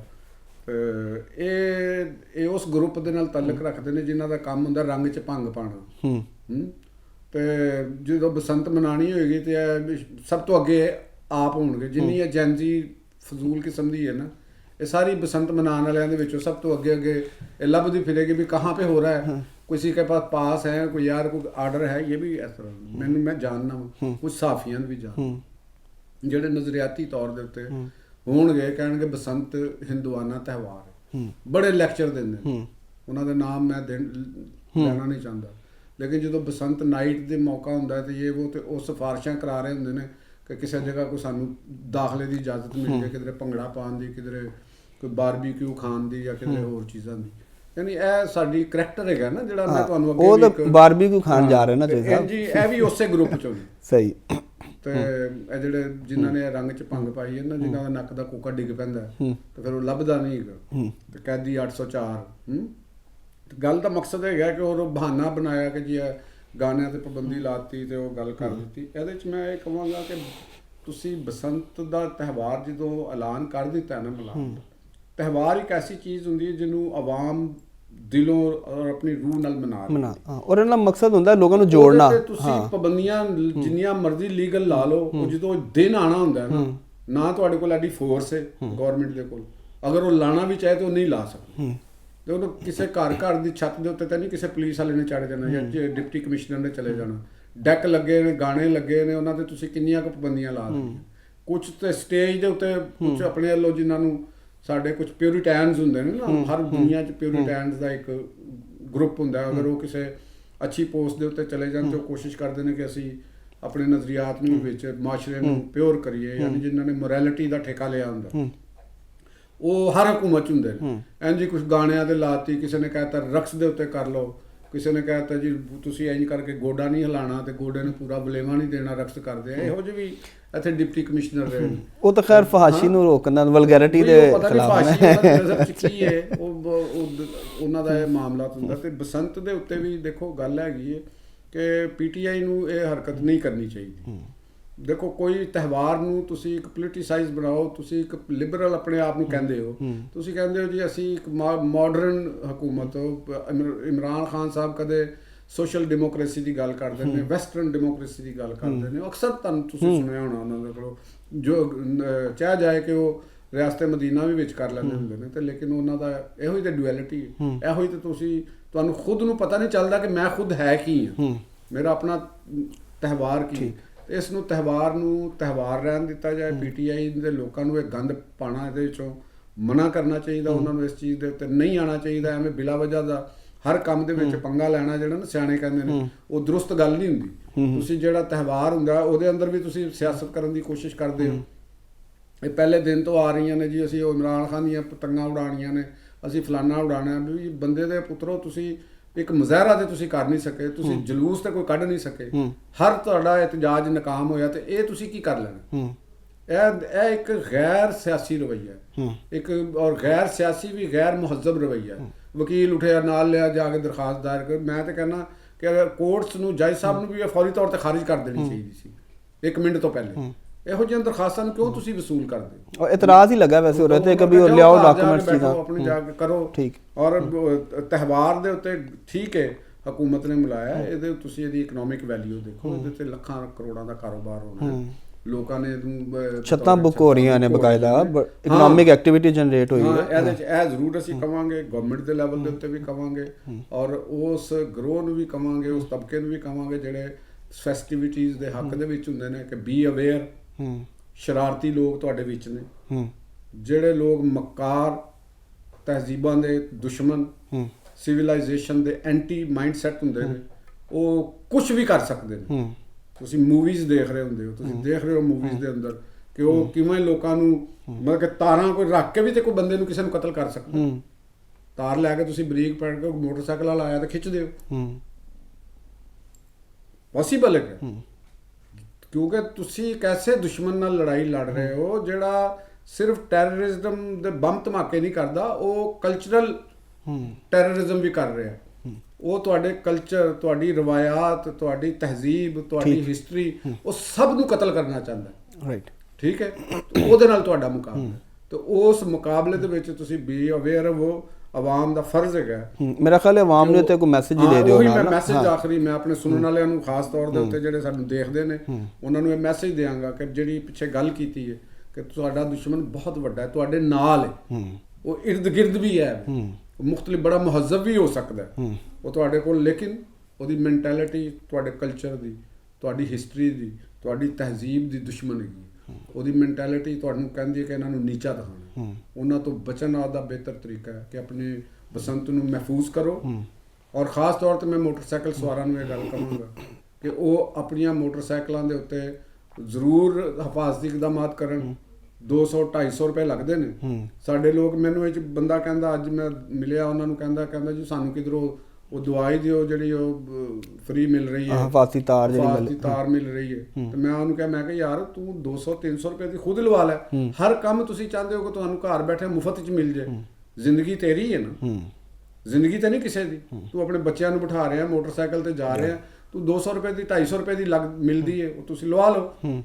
ਇਹ ਉਸ ਗਰੁੱਪ ਦੇ ਨਾਲ ਤਾਲੁਕ ਰੱਖਦੇ ਨੇ ਜਿਨ੍ਹਾਂ ਦਾ ਕੰਮ ਹੁੰਦਾ ਰੰਗ 'ਚ ਭੰਗ ਪਾਉਣਾ। ਤੇ ਜਦੋਂ ਬਸੰਤ ਮਨਾਉਣੀ ਹੋਏਗੀ ਤੇ ਸਭ ਤੋਂ ਅੱਗੇ ਆਪ ਹੋਣਗੇ। ਜਿੰਨੀ ਇਹ ਜੈਨਜੀ ਫਜ਼ੂਲ ਕਿਸਮ ਦੀ ਹੈ ਨਾ, ਇਹ ਸਾਰੀ ਬਸੰਤ ਮਨਾਉਣ ਵਾਲਿਆਂ ਦੇ ਵਿੱਚੋਂ ਸਭ ਤੋਂ ਅੱਗੇ ਇਹ ਲੱਭਦੀ ਫਿਰੇਗੀ ਵੀ ਕਹਾਂ पे हो रहा है, किसी के पास है कोई यार कोई आर्डर है। ये भी इस तरह मैं जानना हूँ, कुछ साफियां भी जान ਜਿਹੜੇ ਨਜ਼ਰੀਆਤੀ ਤੌਰ ਦੇ ਉੱਤੇ ਹੋਣਗੇ, ਕਹਿਣਗੇ ਬਸੰਤ ਹਿੰਦੂਆਨਾ ਤਿਉਹਾਰ ਹੈ, ਬੜੇ ਲੈਕਚਰ ਦਿੰਦੇ ਨੇ। ਉਹਨਾਂ ਦੇ ਨਾਮ ਮੈਂ ਲੈਣਾ ਨਹੀਂ ਚਾਹੁੰਦਾ, ਲੇਕਿਨ ਜਦੋਂ ਬਸੰਤ ਨਾਈਟ ਦੇ ਮੌਕਾ ਹੁੰਦਾ ਤੇ ਉਹ ਤੇ ਉਹ ਸਿਫਾਰਿਸ਼ਾਂ ਕਰਾ ਰਹੇ ਹੁੰਦੇ ਨੇ ਕਿ ਕਿਸੇ ਜਗ੍ਹਾ ਕੋਈ ਸਾਨੂੰ ਦਾਖਲੇ ਦੀ ਇਜਾਜ਼ਤ ਮਿਲ ਜਾਏ, ਕਿਧਰੇ ਭੰਗੜਾ ਪਾਉਣ ਦੀ, ਕਿਧਰੇ ਕੋਈ ਬਾਰਬੀਕਿਊ ਖਾਣ ਦੀ ਜਾਂ ਕਿਧਰੇ ਹੋਰ ਚੀਜ਼ਾਂ ਦੀ। ਯਾਨੀ ਇਹ ਸਾਡੀ ਕਰੈਕਟਰ ਹੈਗਾ ਨਾ ਜਿਹੜਾ ਮੈਂ ਤੁਹਾਨੂੰ ਅੱਗੇ ਉਹ ਤਾਂ ਬਾਰਬੀਕਿਊ ਖਾਣ ਜਾ ਰਹੇ ਨਾ ਜੀ, ਇਹ ਵੀ ਉਸੇ ਗਰੁੱਪ ਚੋਂ ਨੇ। ਸਹੀ। ਤੇ ਇਹ ਜਿਹੜੇ ਜਿਨ੍ਹਾਂ ਨੇ ਰੰਗ 'ਚ ਭੰਗ ਪਾਈ ਹੈ ਨਾ, ਜਿਨ੍ਹਾਂ ਦਾ ਨੱਕ ਦਾ ਕੋਕਾ ਡਿੱਗ ਪੈਂਦਾ ਤੇ ਫਿਰ ਉਹ ਲੱਭਦਾ ਨਹੀਂ ਹੈਗਾ ਤੇ ਕੈਦੀ 804। ਗੱਲ ਦਾ ਮਕਸਦ ਹੈਗਾ ਕਿ ਉਹ ਬਹਾਨਾ ਬਣਾਇਆ ਕਿ ਜੀ ਗਾਣਿਆਂ ਤੇ ਪਾਬੰਦੀ ਲਾਤੀ ਤੇ ਉਹ ਗੱਲ ਕਰ ਦਿੱਤੀ। ਇਹਦੇ 'ਚ ਮੈਂ ਇਹ ਕਹਾਂਗਾ ਕਿ ਤੁਸੀਂ ਬਸੰਤ ਦਾ ਤਿਉਹਾਰ ਜਦੋਂ ਐਲਾਨ ਕਰ ਦਿੱਤਾ ਨਾ, ਮਨਾਉਣ ਦਾ ਤਿਉਹਾਰ ਇੱਕ ਐਸੀ ਚੀਜ਼ ਹੁੰਦੀ ਹੈ ਜਿਹਨੂੰ ਆਵਾਮ ਦਿਲੋਂ ਔਰ ਆਪਣੀ ਰੂਹ ਨਾਲ ਮਨਾ ਔਰ ਇਹਨਾਂ ਦਾ ਮਕਸਦ ਹੁੰਦਾ ਲੋਕਾਂ ਨੂੰ ਜੋੜਨਾ। ਤੁਸੀਂ ਪਾਬੰਦੀਆਂ ਜਿੰਨੀਆਂ ਮਰਜ਼ੀ ਲੀਗਲ ਲਾ ਲਓ, ਉਹ ਜਦੋਂ ਦਿਨ ਆਣਾ ਹੁੰਦਾ ਨਾ ਤੁਹਾਡੇ ਕੋਲ ਐਡੀ ਫੋਰਸ ਹੈ ਗਵਰਨਮੈਂਟ ਦੇ ਕੋਲ, ਅਗਰ ਉਹ ਲਾਣਾ ਵੀ ਚਾਹੇ ਤਾਂ ਉਹ ਨਹੀਂ ਲਾ ਸਕਦੇ। ਤੇ ਉਹਨੂੰ ਕਿਸੇ ਘਰ ਦੀ ਛੱਤ ਦੇ ਉੱਤੇ ਤਾਂ ਨਹੀਂ ਕਿਸੇ ਪੁਲਿਸ ਵਾਲੇ ਨੇ ਚੜ ਜਾਣਾ ਜਾਂ ਡਿਪਟੀ ਕਮਿਸ਼ਨਰ ਨੇ ਚਲੇ ਜਾਣਾ। ਡੈਕ ਲੱਗੇ ਨੇ, ਗਾਣੇ ਲੱਗੇ ਨੇ, ਉਹਨਾਂ ਤੇ ਤੁਸੀਂ ਕਿੰਨੀਆਂ ਕੁ ਪਾਬੰਦੀਆਂ ਲਾ ਦਿੰਦੇ। ਕੁਛ ਤੇ ਸਟੇਜ ਦੇ ਉੱਤੇ ਕੁਛ ਆਪਣੇ ਵੱਲੋਂ ਜਿਨ੍ਹਾਂ ਨੂੰ ਸਾਡੇ ਕੁਝ ਪਿਉਰੀਟੈਨਸ ਹੁੰਦੇ ਨੇ ਨਾ, ਹਰ ਦੁਨੀਆ 'ਚ ਪਿਉਰੀਟੈਨਸ ਦਾ ਇੱਕ ਗਰੁੱਪ ਹੁੰਦਾ। ਅਗਰ ਉਹ ਕਿਸੇ ਅੱਛੀ ਪੋਸਟ ਦੇ ਉੱਤੇ ਚਲੇ ਜਾਣ ਤਾਂ ਉਹ ਕੋਸ਼ਿਸ਼ ਕਰਦੇ ਨੇ ਕਿ ਅਸੀਂ ਆਪਣੇ ਨਜ਼ਰੀਆਤ ਨੂੰ ਵਿੱਚ ਮਾਸ਼ਰੇ ਨੂੰ ਪਿਓਰ ਕਰੀਏ, ਯਾਨੀ ਜਿਨ੍ਹਾਂ ਨੇ ਮੋਰੈਲਿਟੀ ਦਾ ਠੇਕਾ ਲਿਆ ਹੁੰਦਾ ਉਹ ਹਰ ਹਕੂਮਤ 'ਚ ਹੁੰਦੇ ਨੇ। ਇੰਝ ਕੁਝ ਗਾਣਿਆਂ ਤੇ ਲਾਤੀ, ਕਿਸੇ ਨੇ ਕਹਿਤਾ ਰਕਸ ਦੇ ਉੱਤੇ ਕਰ ਲਓ, ਕਿਸੇ ਨੇ ਕਹਿਤਾ ਜੀ ਤੁਸੀਂ ਇੰਝ ਕਰਕੇ ਗੋਡਾ ਨਹੀਂ ਹਿਲਾਉਣਾ ਤੇ ਗੋਡੇ ਨੂੰ ਪੂਰਾ ਬਲੇਵਾ ਨਹੀਂ ਦੇਣਾ, ਰਕਸ ਕਰਦੇ ਆ। ਇਹੋ ਜਿਹੀ ਵੀ ਇੱਥੇ ਡਿਪਟੀ ਕਮਿਸ਼ਨਰ ਰਹੇ ਨੇ। ਉਹ ਤਾਂ ਖੈਰ ਫਹਾਸ਼ੀ ਨੂੰ ਰੋਕਣਾ, ਵਲਗੈਰਿਟੀ ਦੇ ਪਤਾ ਨਹੀਂ ਖਿਲਾਫ ਫਾਸ਼ੀ ਹੈ। ਉਹਨਾਂ ਦੀ ਨਜ਼ਰ 'ਚ ਕੀ ਹੈ, ਉਹਨਾਂ ਦਾ ਇਹ ਮਾਮਲਾ ਹੁੰਦਾ। ਤੇ ਬਸੰਤ ਦੇ ਉੱਤੇ ਵੀ ਦੇਖੋ ਗੱਲ ਹੈਗੀ ਹੈ ਕਿ ਪੀਟੀਆਈ ਨੂੰ ਇਹ ਹਰਕਤ ਨਹੀਂ ਕਰਨੀ ਚਾਹੀਦੀ। ਦੇਖੋ ਕੋਈ ਤਿਉਹਾਰ ਨੂੰ ਤੁਸੀਂ ਇੱਕ ਪੋਲੀਟੀਸਾਈਜ਼ ਬਣਾਓ, ਤੁਸੀਂ ਇੱਕ ਲਿਬਰਲ ਆਪਣੇ ਆਪ ਨੂੰ ਕਹਿੰਦੇ ਹੋ, ਤੁਸੀਂ ਕਹਿੰਦੇ ਹੋ ਜੀ ਅਸੀਂ ਇੱਕ ਮਾਡਰਨ ਹਕੂਮਤ ਇਮਰਾਨ ਖਾਨ ਸਾਹਿਬ ਕਦੇ ਸੋਸ਼ਲ ਡੈਮੋਕ੍ਰੇਸੀ ਦੀ ਗੱਲ ਕਰਦੇ ਨੇ, ਵੈਸਟਰਨ ਡੈਮੋਕ੍ਰੇਸੀ ਦੀ ਗੱਲ ਕਰਦੇ ਨੇ। ਅਕਸਰ ਤੁਹਾਨੂੰ ਤੁਸੀਂ ਸੁਣਿਆ ਹੋਣਾ ਉਹਨਾਂ ਦੇ ਕੋਲੋਂ, ਜੋ ਚਾਹ ਜਾਏ ਕਿ ਉਹ ਰਿਆਸਤ ਮਦੀਨਾ ਵੀ ਵਿੱਚ ਕਰ ਲੈਂਦੇ ਹੁੰਦੇ ਨੇ, ਤੇ ਲੇਕਿਨ ਉਹਨਾਂ ਦਾ ਇਹੋ ਹੀ ਤਾਂ ਡੁਐਲਿਟੀ ਹੈ, ਇਹੋ ਹੀ ਤਾਂ ਤੁਹਾਨੂੰ ਖੁਦ ਨੂੰ ਪਤਾ ਨਹੀਂ ਚੱਲਦਾ ਕਿ ਮੈਂ ਖੁਦ ਹੈ ਕੀ ਹਾਂ, ਮੇਰਾ ਆਪਣਾ ਤਿਉਹਾਰ ਕੀ। ਇਸ ਨੂੰ ਤਿਉਹਾਰ ਰਹਿਣ ਦਿੱਤਾ ਜਾਏ। ਪੀਟੀਆਈ ਦੇ ਲੋਕਾਂ ਨੂੰ ਇਹ ਗੰਦ ਪਾਣਾ, ਇਹਦੇ ਵਿੱਚੋਂ ਮਨਾ ਕਰਨਾ ਚਾਹੀਦਾ, ਉਹਨਾਂ ਨੂੰ ਇਸ ਚੀਜ਼ ਦੇ ਉੱਤੇ ਨਹੀਂ ਆਉਣਾ ਚਾਹੀਦਾ। ਐਵੇਂ ਬਿਲਾ ਵਜ੍ਹਾ ਦਾ ਹਰ ਕੰਮ ਦੇ ਵਿੱਚ ਪੰਗਾ ਲੈਣਾ, ਜਿਹੜਾ ਨਾ ਸਿਆਣੇ ਕਹਿੰਦੇ ਨੇ, ਉਹ ਦਰੁਸਤ ਗੱਲ ਨਹੀਂ ਹੁੰਦੀ। ਤੁਸੀਂ ਜਿਹੜਾ ਤਿਉਹਾਰ ਹੁੰਦਾ ਉਹਦੇ ਅੰਦਰ ਵੀ ਤੁਸੀਂ ਸਿਆਸਤ ਕਰਨ ਦੀ ਕੋਸ਼ਿਸ਼ ਕਰਦੇ ਹੋ। ਇਹ ਪਹਿਲੇ ਦਿਨ ਤੋਂ ਆ ਰਹੀਆਂ ਨੇ ਜੀ, ਅਸੀਂ ਉਹ ਇਮਰਾਨ ਖਾਨ ਦੀਆਂ ਪਤੰਗਾਂ ਉਡਾਉਣੀਆਂ ਨੇ, ਅਸੀਂ ਫਲਾਨਾ ਉਡਾਉਣਾ। ਵੀ ਬੰਦੇ ਦੇ ਪੁੱਤਰੋ, ਤੁਸੀਂ ਇੱਕ ਮੁਜ਼ਾਹਰਾ ਤੇ ਤੁਸੀਂ ਕਰ ਨਹੀਂ ਸਕੇ, ਤੁਸੀਂ ਜਲੂਸ ਤੇ ਕੋਈ ਕੱਢ ਨਹੀਂ ਸਕੇ, ਹਰ ਤੁਹਾਡਾ ਇਤਜਾਜ ਨਾਕਾਮ ਹੋਇਆ, ਤੇ ਇਹ ਤੁਸੀਂ ਕੀ ਕਰ ਲੈਣਾ? ਇਹ ਇੱਕ ਗੈਰ ਸਿਆਸੀ ਰਵੱਈਆ ਹੈ, ਇੱਕ ਔਰ ਗੈਰ ਸਿਆਸੀ ਵੀ ਗੈਰ ਮੁਹੱਜ਼ਬ ਰਵੱਈਆ। ਵਕੀਲ ਉਠਿਆ ਨਾਲ ਲਿਆ, ਜਾ ਕੇ ਦਰਖਾਸਤ ਦਾਇਰ ਕਰ। ਮੈਂ ਤਾਂ ਕਹਿੰਦਾ ਕਿ ਅਗਰ ਕੋਰਟਸ ਨੂੰ, ਜੱਜ ਸਾਹਿਬ ਨੂੰ ਵੀ ਇਹ ਫੌਰੀ ਤੌਰ ਤੇ ਖਾਰਿਜ ਕਰ ਦੇਣੀ ਚਾਹੀਦੀ ਸੀ 1 ਮਿੰਟ ਤੋਂ ਪਹਿਲੇ। ਇਹੋ ਜਿਹੀਆਂ ਦਰਖਾਸਤਾਂ ਨੂੰ ਕਿਉਂ ਤੁਸੀਂ ਵਸੂਲ ਕਰਦੇ ਹੋ? और ਇਤਰਾਜ਼ ਹੀ ਲੱਗਾ ਵੈਸੇ ਹੋ ਰਿਹਾ ਤੇ ਕभी ਉਹ ਲਿਆਓ ਡਾਕੂਮੈਂਟਸ ਚੀਜ਼ਾਂ ਆਪਣੀ ਜਾ ਕੇ ਕਰੋ। ਠੀਕ। ਔਰ ਤਿਉਹਾਰ ਦੇ ਉੱਤੇ ਠੀਕ ਹੈ ਹਕੂਮਤ ਨੇ ਮਿਲਾਇਆ, ਇਹਦੇ ਤੁਸੀਂ ਇਹਦੀ ਇਕਨੋਮਿਕ ਵੈਲਿਊ ਦੇਖੋ, ਇਹਦੇ ਤੇ ਲੱਖਾਂ ਕਰੋੜਾਂ ਦਾ ਕਾਰੋਬਾਰ ਹੋਣਾ, ਲੋਕਾਂ ਨੇ ਇਹਨੂੰ ਛੱਤਾਂ ਬੁੱਕ ਹੋ ਰਹੀਆਂ ਨੇ, ਬਕਾਇਦਾ ਇਕਨੋਮਿਕ ਐਕਟੀਵਿਟੀ ਜਨਰੇਟ ਹੋਈ ਹੈ। ਇਹਦੇ ਚ ਇਹ ਜ਼ਰੂਰ ਅਸੀਂ ਕਵਾਂਗੇ, ਗਵਰਨਮੈਂਟ ਦੇ ਲੈਵਲ ਦੇ ਉੱਤੇ ਵੀ ਕਵਾਂਗੇ, ਔਰ ਉਸ ਗਰੋਹ ਨੂੰ ਵੀ ਕਵਾਂਗੇ, ਉਸ ਤਬਕੇ ਨੂੰ ਵੀ ਕਵਾਂਗੇ ਜਿਹੜੇ ਫੈਸਟੀਵਿਟੀਜ਼ ਦੇ ਹੱਕ ਦੇ ਵਿੱਚ ਹੁੰਦੇ ਨੇ, ਕਿ ਬੀ ਅਵੇਅਰ। ਸ਼ਰਾਰਤੀ ਲੋਕ ਤੁਹਾਡੇ ਵਿੱਚ ਨੇ, ਜਿਹੜੇ ਲੋਕ ਮਕਾਰ, ਤਹਿਜ਼ੀਬਾਂ ਦੇ ਦੁਸ਼ਮਣ, ਸਿਵਲਾਈਜੇਸ਼ਨ ਦੇ ਐਂਟੀ ਮਾਈਂਡਸੈਟ ਹੁੰਦੇ ਨੇ, ਉਹ ਕੁਝ ਵੀ ਕਰ ਸਕਦੇ ਨੇ। ਤੁਸੀਂ ਮੂਵੀਜ਼ ਦੇਖ ਰਹੇ ਹੁੰਦੇ ਹੋ, ਤੁਸੀਂ ਦੇਖ ਰਹੇ ਹੋ ਮੂਵੀਜ਼ ਦੇ ਅੰਦਰ ਕਿ ਉਹ ਕਿਵੇਂ ਲੋਕਾਂ ਨੂੰ, ਮਤਲਬ ਕਿ ਤਾਰਾਂ ਕੋਈ ਰੱਖ ਕੇ ਵੀ ਤੇ ਕੋਈ ਬੰਦੇ ਨੂੰ, ਕਿਸੇ ਨੂੰ ਕਤਲ ਕਰ ਸਕਦਾ। ਤਾਰ ਲੈ ਕੇ ਤੁਸੀਂ ਬਰੀਕ ਪੜ ਕੇ ਮੋਟਰਸਾਈਕਲ ਵਾਲਾ ਆਇਆ ਤਾਂ ਖਿੱਚ ਦਿਓ, ਪੋਸੀਬਲ ਹੈ। ਕਿਉਂਕਿ ਤੁਸੀਂ ਇੱਕ ਐਸੇ ਦੁਸ਼ਮਣ ਨਾਲ ਲੜਾਈ ਲੜ ਰਹੇ ਹੋ ਜਿਹੜਾ ਸਿਰਫ ਟੈਰਰਿਜ਼ਮ ਦੇ ਬੰਬ ਧਮਾਕੇ ਨਹੀਂ ਕਰਦਾ, ਉਹ ਕਲਚਰਲ ਟੈਰਰਿਜ਼ਮ ਵੀ ਕਰ ਰਿਹਾ। ਉਹ ਤੁਹਾਡੇ ਕਲਚਰ, ਤੁਹਾਡੀ ਰਵਾਇਤ, ਤੁਹਾਡੀ ਤਹਿਜ਼ੀਬ, ਤੁਹਾਡੀ ਹਿਸਟਰੀ, ਉਹ ਸਭ ਨੂੰ ਕਤਲ ਕਰਨਾ ਚਾਹੁੰਦਾ। ਰਾਈਟ, ਠੀਕ ਹੈ। ਉਹਦੇ ਨਾਲ ਤੁਹਾਡਾ ਮੁਕਾਬਲਾ, ਤੇ ਉਸ ਮੁਕਾਬਲੇ ਦੇ ਵਿੱਚ ਤੁਸੀਂ ਬੀ ਅਵੇਅਰ ਹੋ। ਆਵਾਮ ਦਾ ਫਰਜ਼ ਹੈਗਾ। ਮੇਰਾ ਖਿਆਲ ਹੈ ਆਵਾਮ ਨੂੰ ਤੇ ਕੋਈ ਮੈਸੇਜ ਹੀ ਦੇ ਦਿਓ ਨਾਲ। ਮੈਂ ਮੈਸੇਜ ਆਖਰੀ ਮੈਂ ਆਪਣੇ ਸੁਣਨ ਵਾਲਿਆਂ ਨੂੰ ਖਾਸ ਤੌਰ ਦੇ ਉੱਤੇ ਜਿਹੜੇ ਸਾਨੂੰ ਦੇਖਦੇ ਨੇ, ਉਹਨਾਂ ਨੂੰ ਇਹ ਮੈਸੇਜ ਦਿਆਂਗਾ ਕਿ ਜਿਹੜੀ ਪਿੱਛੇ ਗੱਲ ਕੀਤੀ ਹੈ ਕਿ ਤੁਹਾਡਾ ਦੁਸ਼ਮਣ ਬਹੁਤ ਵੱਡਾ ਹੈ, ਤੁਹਾਡੇ ਨਾਲ ਹੈ, ਉਹ ਇਰਦ ਗਿਰਦ ਵੀ ਹੈ, ਉਹ ਮੁਖਤਲਿਫ ਬੜਾ ਮੁਹੱਜ਼ਬ ਵੀ ਹੋ ਸਕਦਾ ਹੈ ਉਹ ਤੁਹਾਡੇ ਕੋਲ, ਲੇਕਿਨ ਉਹਦੀ ਮੈਂਟੈਲਿਟੀ ਤੁਹਾਡੇ ਕਲਚਰ ਦੀ, ਤੁਹਾਡੀ ਹਿਸਟਰੀ ਦੀ, ਤੁਹਾਡੀ ਤਹਿਜ਼ੀਬ ਦੀ ਦੁਸ਼ਮਣ ਹੈਗੀ। ਉਹਦੀ ਮੈਂਟੈਲਿਟੀ ਤੁਹਾਨੂੰ ਕਹਿੰਦੀ ਹੈ ਕਿ ਇਹਨਾਂ ਨੂੰ ਨੀਚਾ ਦਿਖਾਉਣਾ। ਉਹਨਾਂ ਤੋਂ ਬਚਣ ਦਾ ਬਿਹਤਰ ਤਰੀਕਾ ਹੈ ਕਿ ਆਪਣੇ ਬਸੰਤ ਨੂੰ ਮਹਿਫੂਜ਼ ਕਰੋ। ਔਰ ਖਾਸ ਤੌਰ ਤੇ ਮੈਂ ਮੋਟਰਸਾਈਕਲ ਸਵਾਰਾਂ ਨੂੰ ਇਹ ਗੱਲ ਕਹਾਂਗਾ ਕਿ ਉਹ ਆਪਣੀਆਂ ਮੋਟਰਸਾਈਕਲਾਂ ਦੇ ਉੱਤੇ ਜ਼ਰੂਰ ਹਿਫਾਜ਼ਤੀ ਇਕਦਾਮਾਤ ਕਰਨ। 200-250 ਰੁਪਏ ਲੱਗਦੇ ਨੇ। ਸਾਡੇ ਲੋਕ, ਮੈਨੂੰ ਇਹ ਬੰਦਾ ਕਹਿੰਦਾ, ਅੱਜ ਮੈਂ ਮਿਲਿਆ ਉਹਨਾਂ ਨੂੰ, ਕਹਿੰਦਾ ਜੀ ਸਾਨੂੰ ਕਿਧਰੋਂ ਉਹ ਦਵਾਈ ਦਿਓ ਜਿਹੜੀ ਉਹ ਫ੍ਰੀ ਮਿਲ ਰਹੀ ਹੈ, ਹਿਫਾਜ਼ਤੀ ਤਾਰ ਮਿਲ ਰਹੀ ਹੈ। ਤੇ ਮੈਂ ਉਹਨੂੰ ਕਿਹਾ, ਮੈਂ ਕਿਹਾ ਯਾਰ ਤੂੰ 200-300 ਰੁਪਏ ਦੀ ਖੁਦ ਲਵਾ ਲੈ। ਹਰ ਕੰਮ ਤੁਸੀਂ ਚਾਹੁੰਦੇ ਹੋ ਕਿ ਤੁਹਾਨੂੰ ਘਰ ਬੈਠੇ ਮੁਫਤ 'ਚ ਮਿਲ ਜਾਏ। ਜ਼ਿੰਦਗੀ ਤੇਰੀ ਹੈ ਨਾ, ਜ਼ਿੰਦਗੀ ਤਾਂ ਨਹੀਂ ਕਿਸੇ ਦੀ। ਤੂੰ ਆਪਣੇ ਬੱਚਿਆਂ ਨੂੰ ਬਿਠਾ ਰਿਹਾ, ਮੋਟਰਸਾਈਕਲ ਤੇ ਜਾ ਰਿਹਾ, ਤੂੰ 200 ਰੁਪਏ ਦੀ 250 ਰੁਪਏ ਦੀ ਮਿਲਦੀ ਹੈ, ਉਹ ਤੁਸੀਂ ਲਵਾ ਲਓ।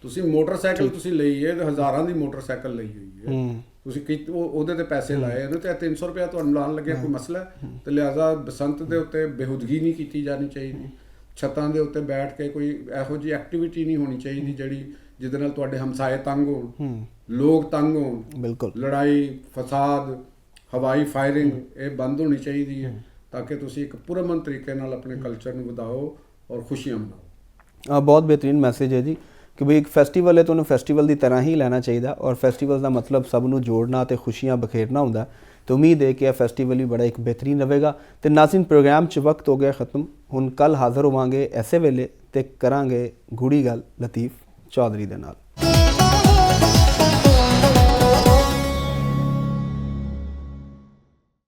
ਤੁਸੀਂ ਮੋਟਰਸਾਈਕਲ ਤੁਸੀਂ ਲਈ ਹੈ, ਹਜ਼ਾਰਾਂ ਦੀ ਮੋਟਰਸਾਈਕਲ ਲਈ ਹੋਈ ਹੈ, ਤੁਸੀਂ ਉਹਦੇ ਤੇ ਪੈਸੇ ਲਾਏ ਨੇ, ਤੇ 300 ਰੁਪਏ ਤੁਹਾਨੂੰ ਲਾਉਣ ਲੱਗਿਆ ਕੋਈ ਮਸਲਾ? ਤੇ ਲਿਹਾਜ਼ਾ ਬਸੰਤ ਦੇ ਉੱਤੇ ਬੇਹੂਦਗੀ ਨਹੀਂ ਕੀਤੀ ਜਾਣੀ ਚਾਹੀਦੀ। ਛੱਤਾਂ ਦੇ ਉੱਤੇ ਬੈਠ ਕੇ ਕੋਈ ਇਹੋ ਜਿਹੀ ਐਕਟੀਵਿਟੀ ਨਹੀਂ ਹੋਣੀ ਚਾਹੀਦੀ ਜਿਹਦੇ ਨਾਲ ਤੁਹਾਡੇ ਹਮਸਾਏ ਤੰਗ ਹੋਣ, ਲੋਕ ਤੰਗ ਹੋਣ। ਬਿਲਕੁਲ, ਲੜਾਈ ਫਸਾਦ, ਹਵਾਈ ਫਾਇਰਿੰਗ, ਇਹ ਬੰਦ ਹੋਣੀ ਚਾਹੀਦੀ ਹੈ ਤਾਂ ਕਿ ਤੁਸੀਂ ਇੱਕ ਪੁਰਅਮਨ ਤਰੀਕੇ ਨਾਲ ਆਪਣੇ ਕਲਚਰ ਨੂੰ ਵਧਾਓ ਔਰ ਖੁਸ਼ੀਆਂ ਮਨਾਓ। ਬਹੁਤ ਬਿਹਤਰੀਨ ਮੈਸੇਜ ਹੈ ਜੀ ਕਿ ਵੀ ਇੱਕ ਫੈਸਟੀਵਲ ਹੈ ਤਾਂ ਉਹਨੂੰ ਫੈਸਟੀਵਲ ਦੀ ਤਰ੍ਹਾਂ ਹੀ ਲੈਣਾ ਚਾਹੀਦਾ, ਔਰ ਫੈਸਟੀਵਲ ਦਾ ਮਤਲਬ ਸਭ ਨੂੰ ਜੋੜਨਾ ਅਤੇ ਖੁਸ਼ੀਆਂ ਬਖੇਰਨਾ ਹੁੰਦਾ। ਤੇ ਉਮੀਦ ਹੈ ਕਿ ਇਹ ਫੈਸਟੀਵਲ ਵੀ ਬੜਾ ਇੱਕ ਬਿਹਤਰੀਨ ਰਹੇਗਾ। ਤੇ ਨਾਜ਼ਰੀਨ, ਪ੍ਰੋਗਰਾਮ 'ਚ ਵਕਤ ਹੋ ਗਿਆ ਖਤਮ। ਹੁਣ ਕੱਲ੍ਹ ਹਾਜ਼ਰ ਹੋਵਾਂਗੇ ਐਸੇ ਵੇਲੇ ਤੇ ਕਰਾਂਗੇ ਗੂੜੀ ਗੱਲ ਲਤੀਫ ਚੌਧਰੀ ਦੇ ਨਾਲ।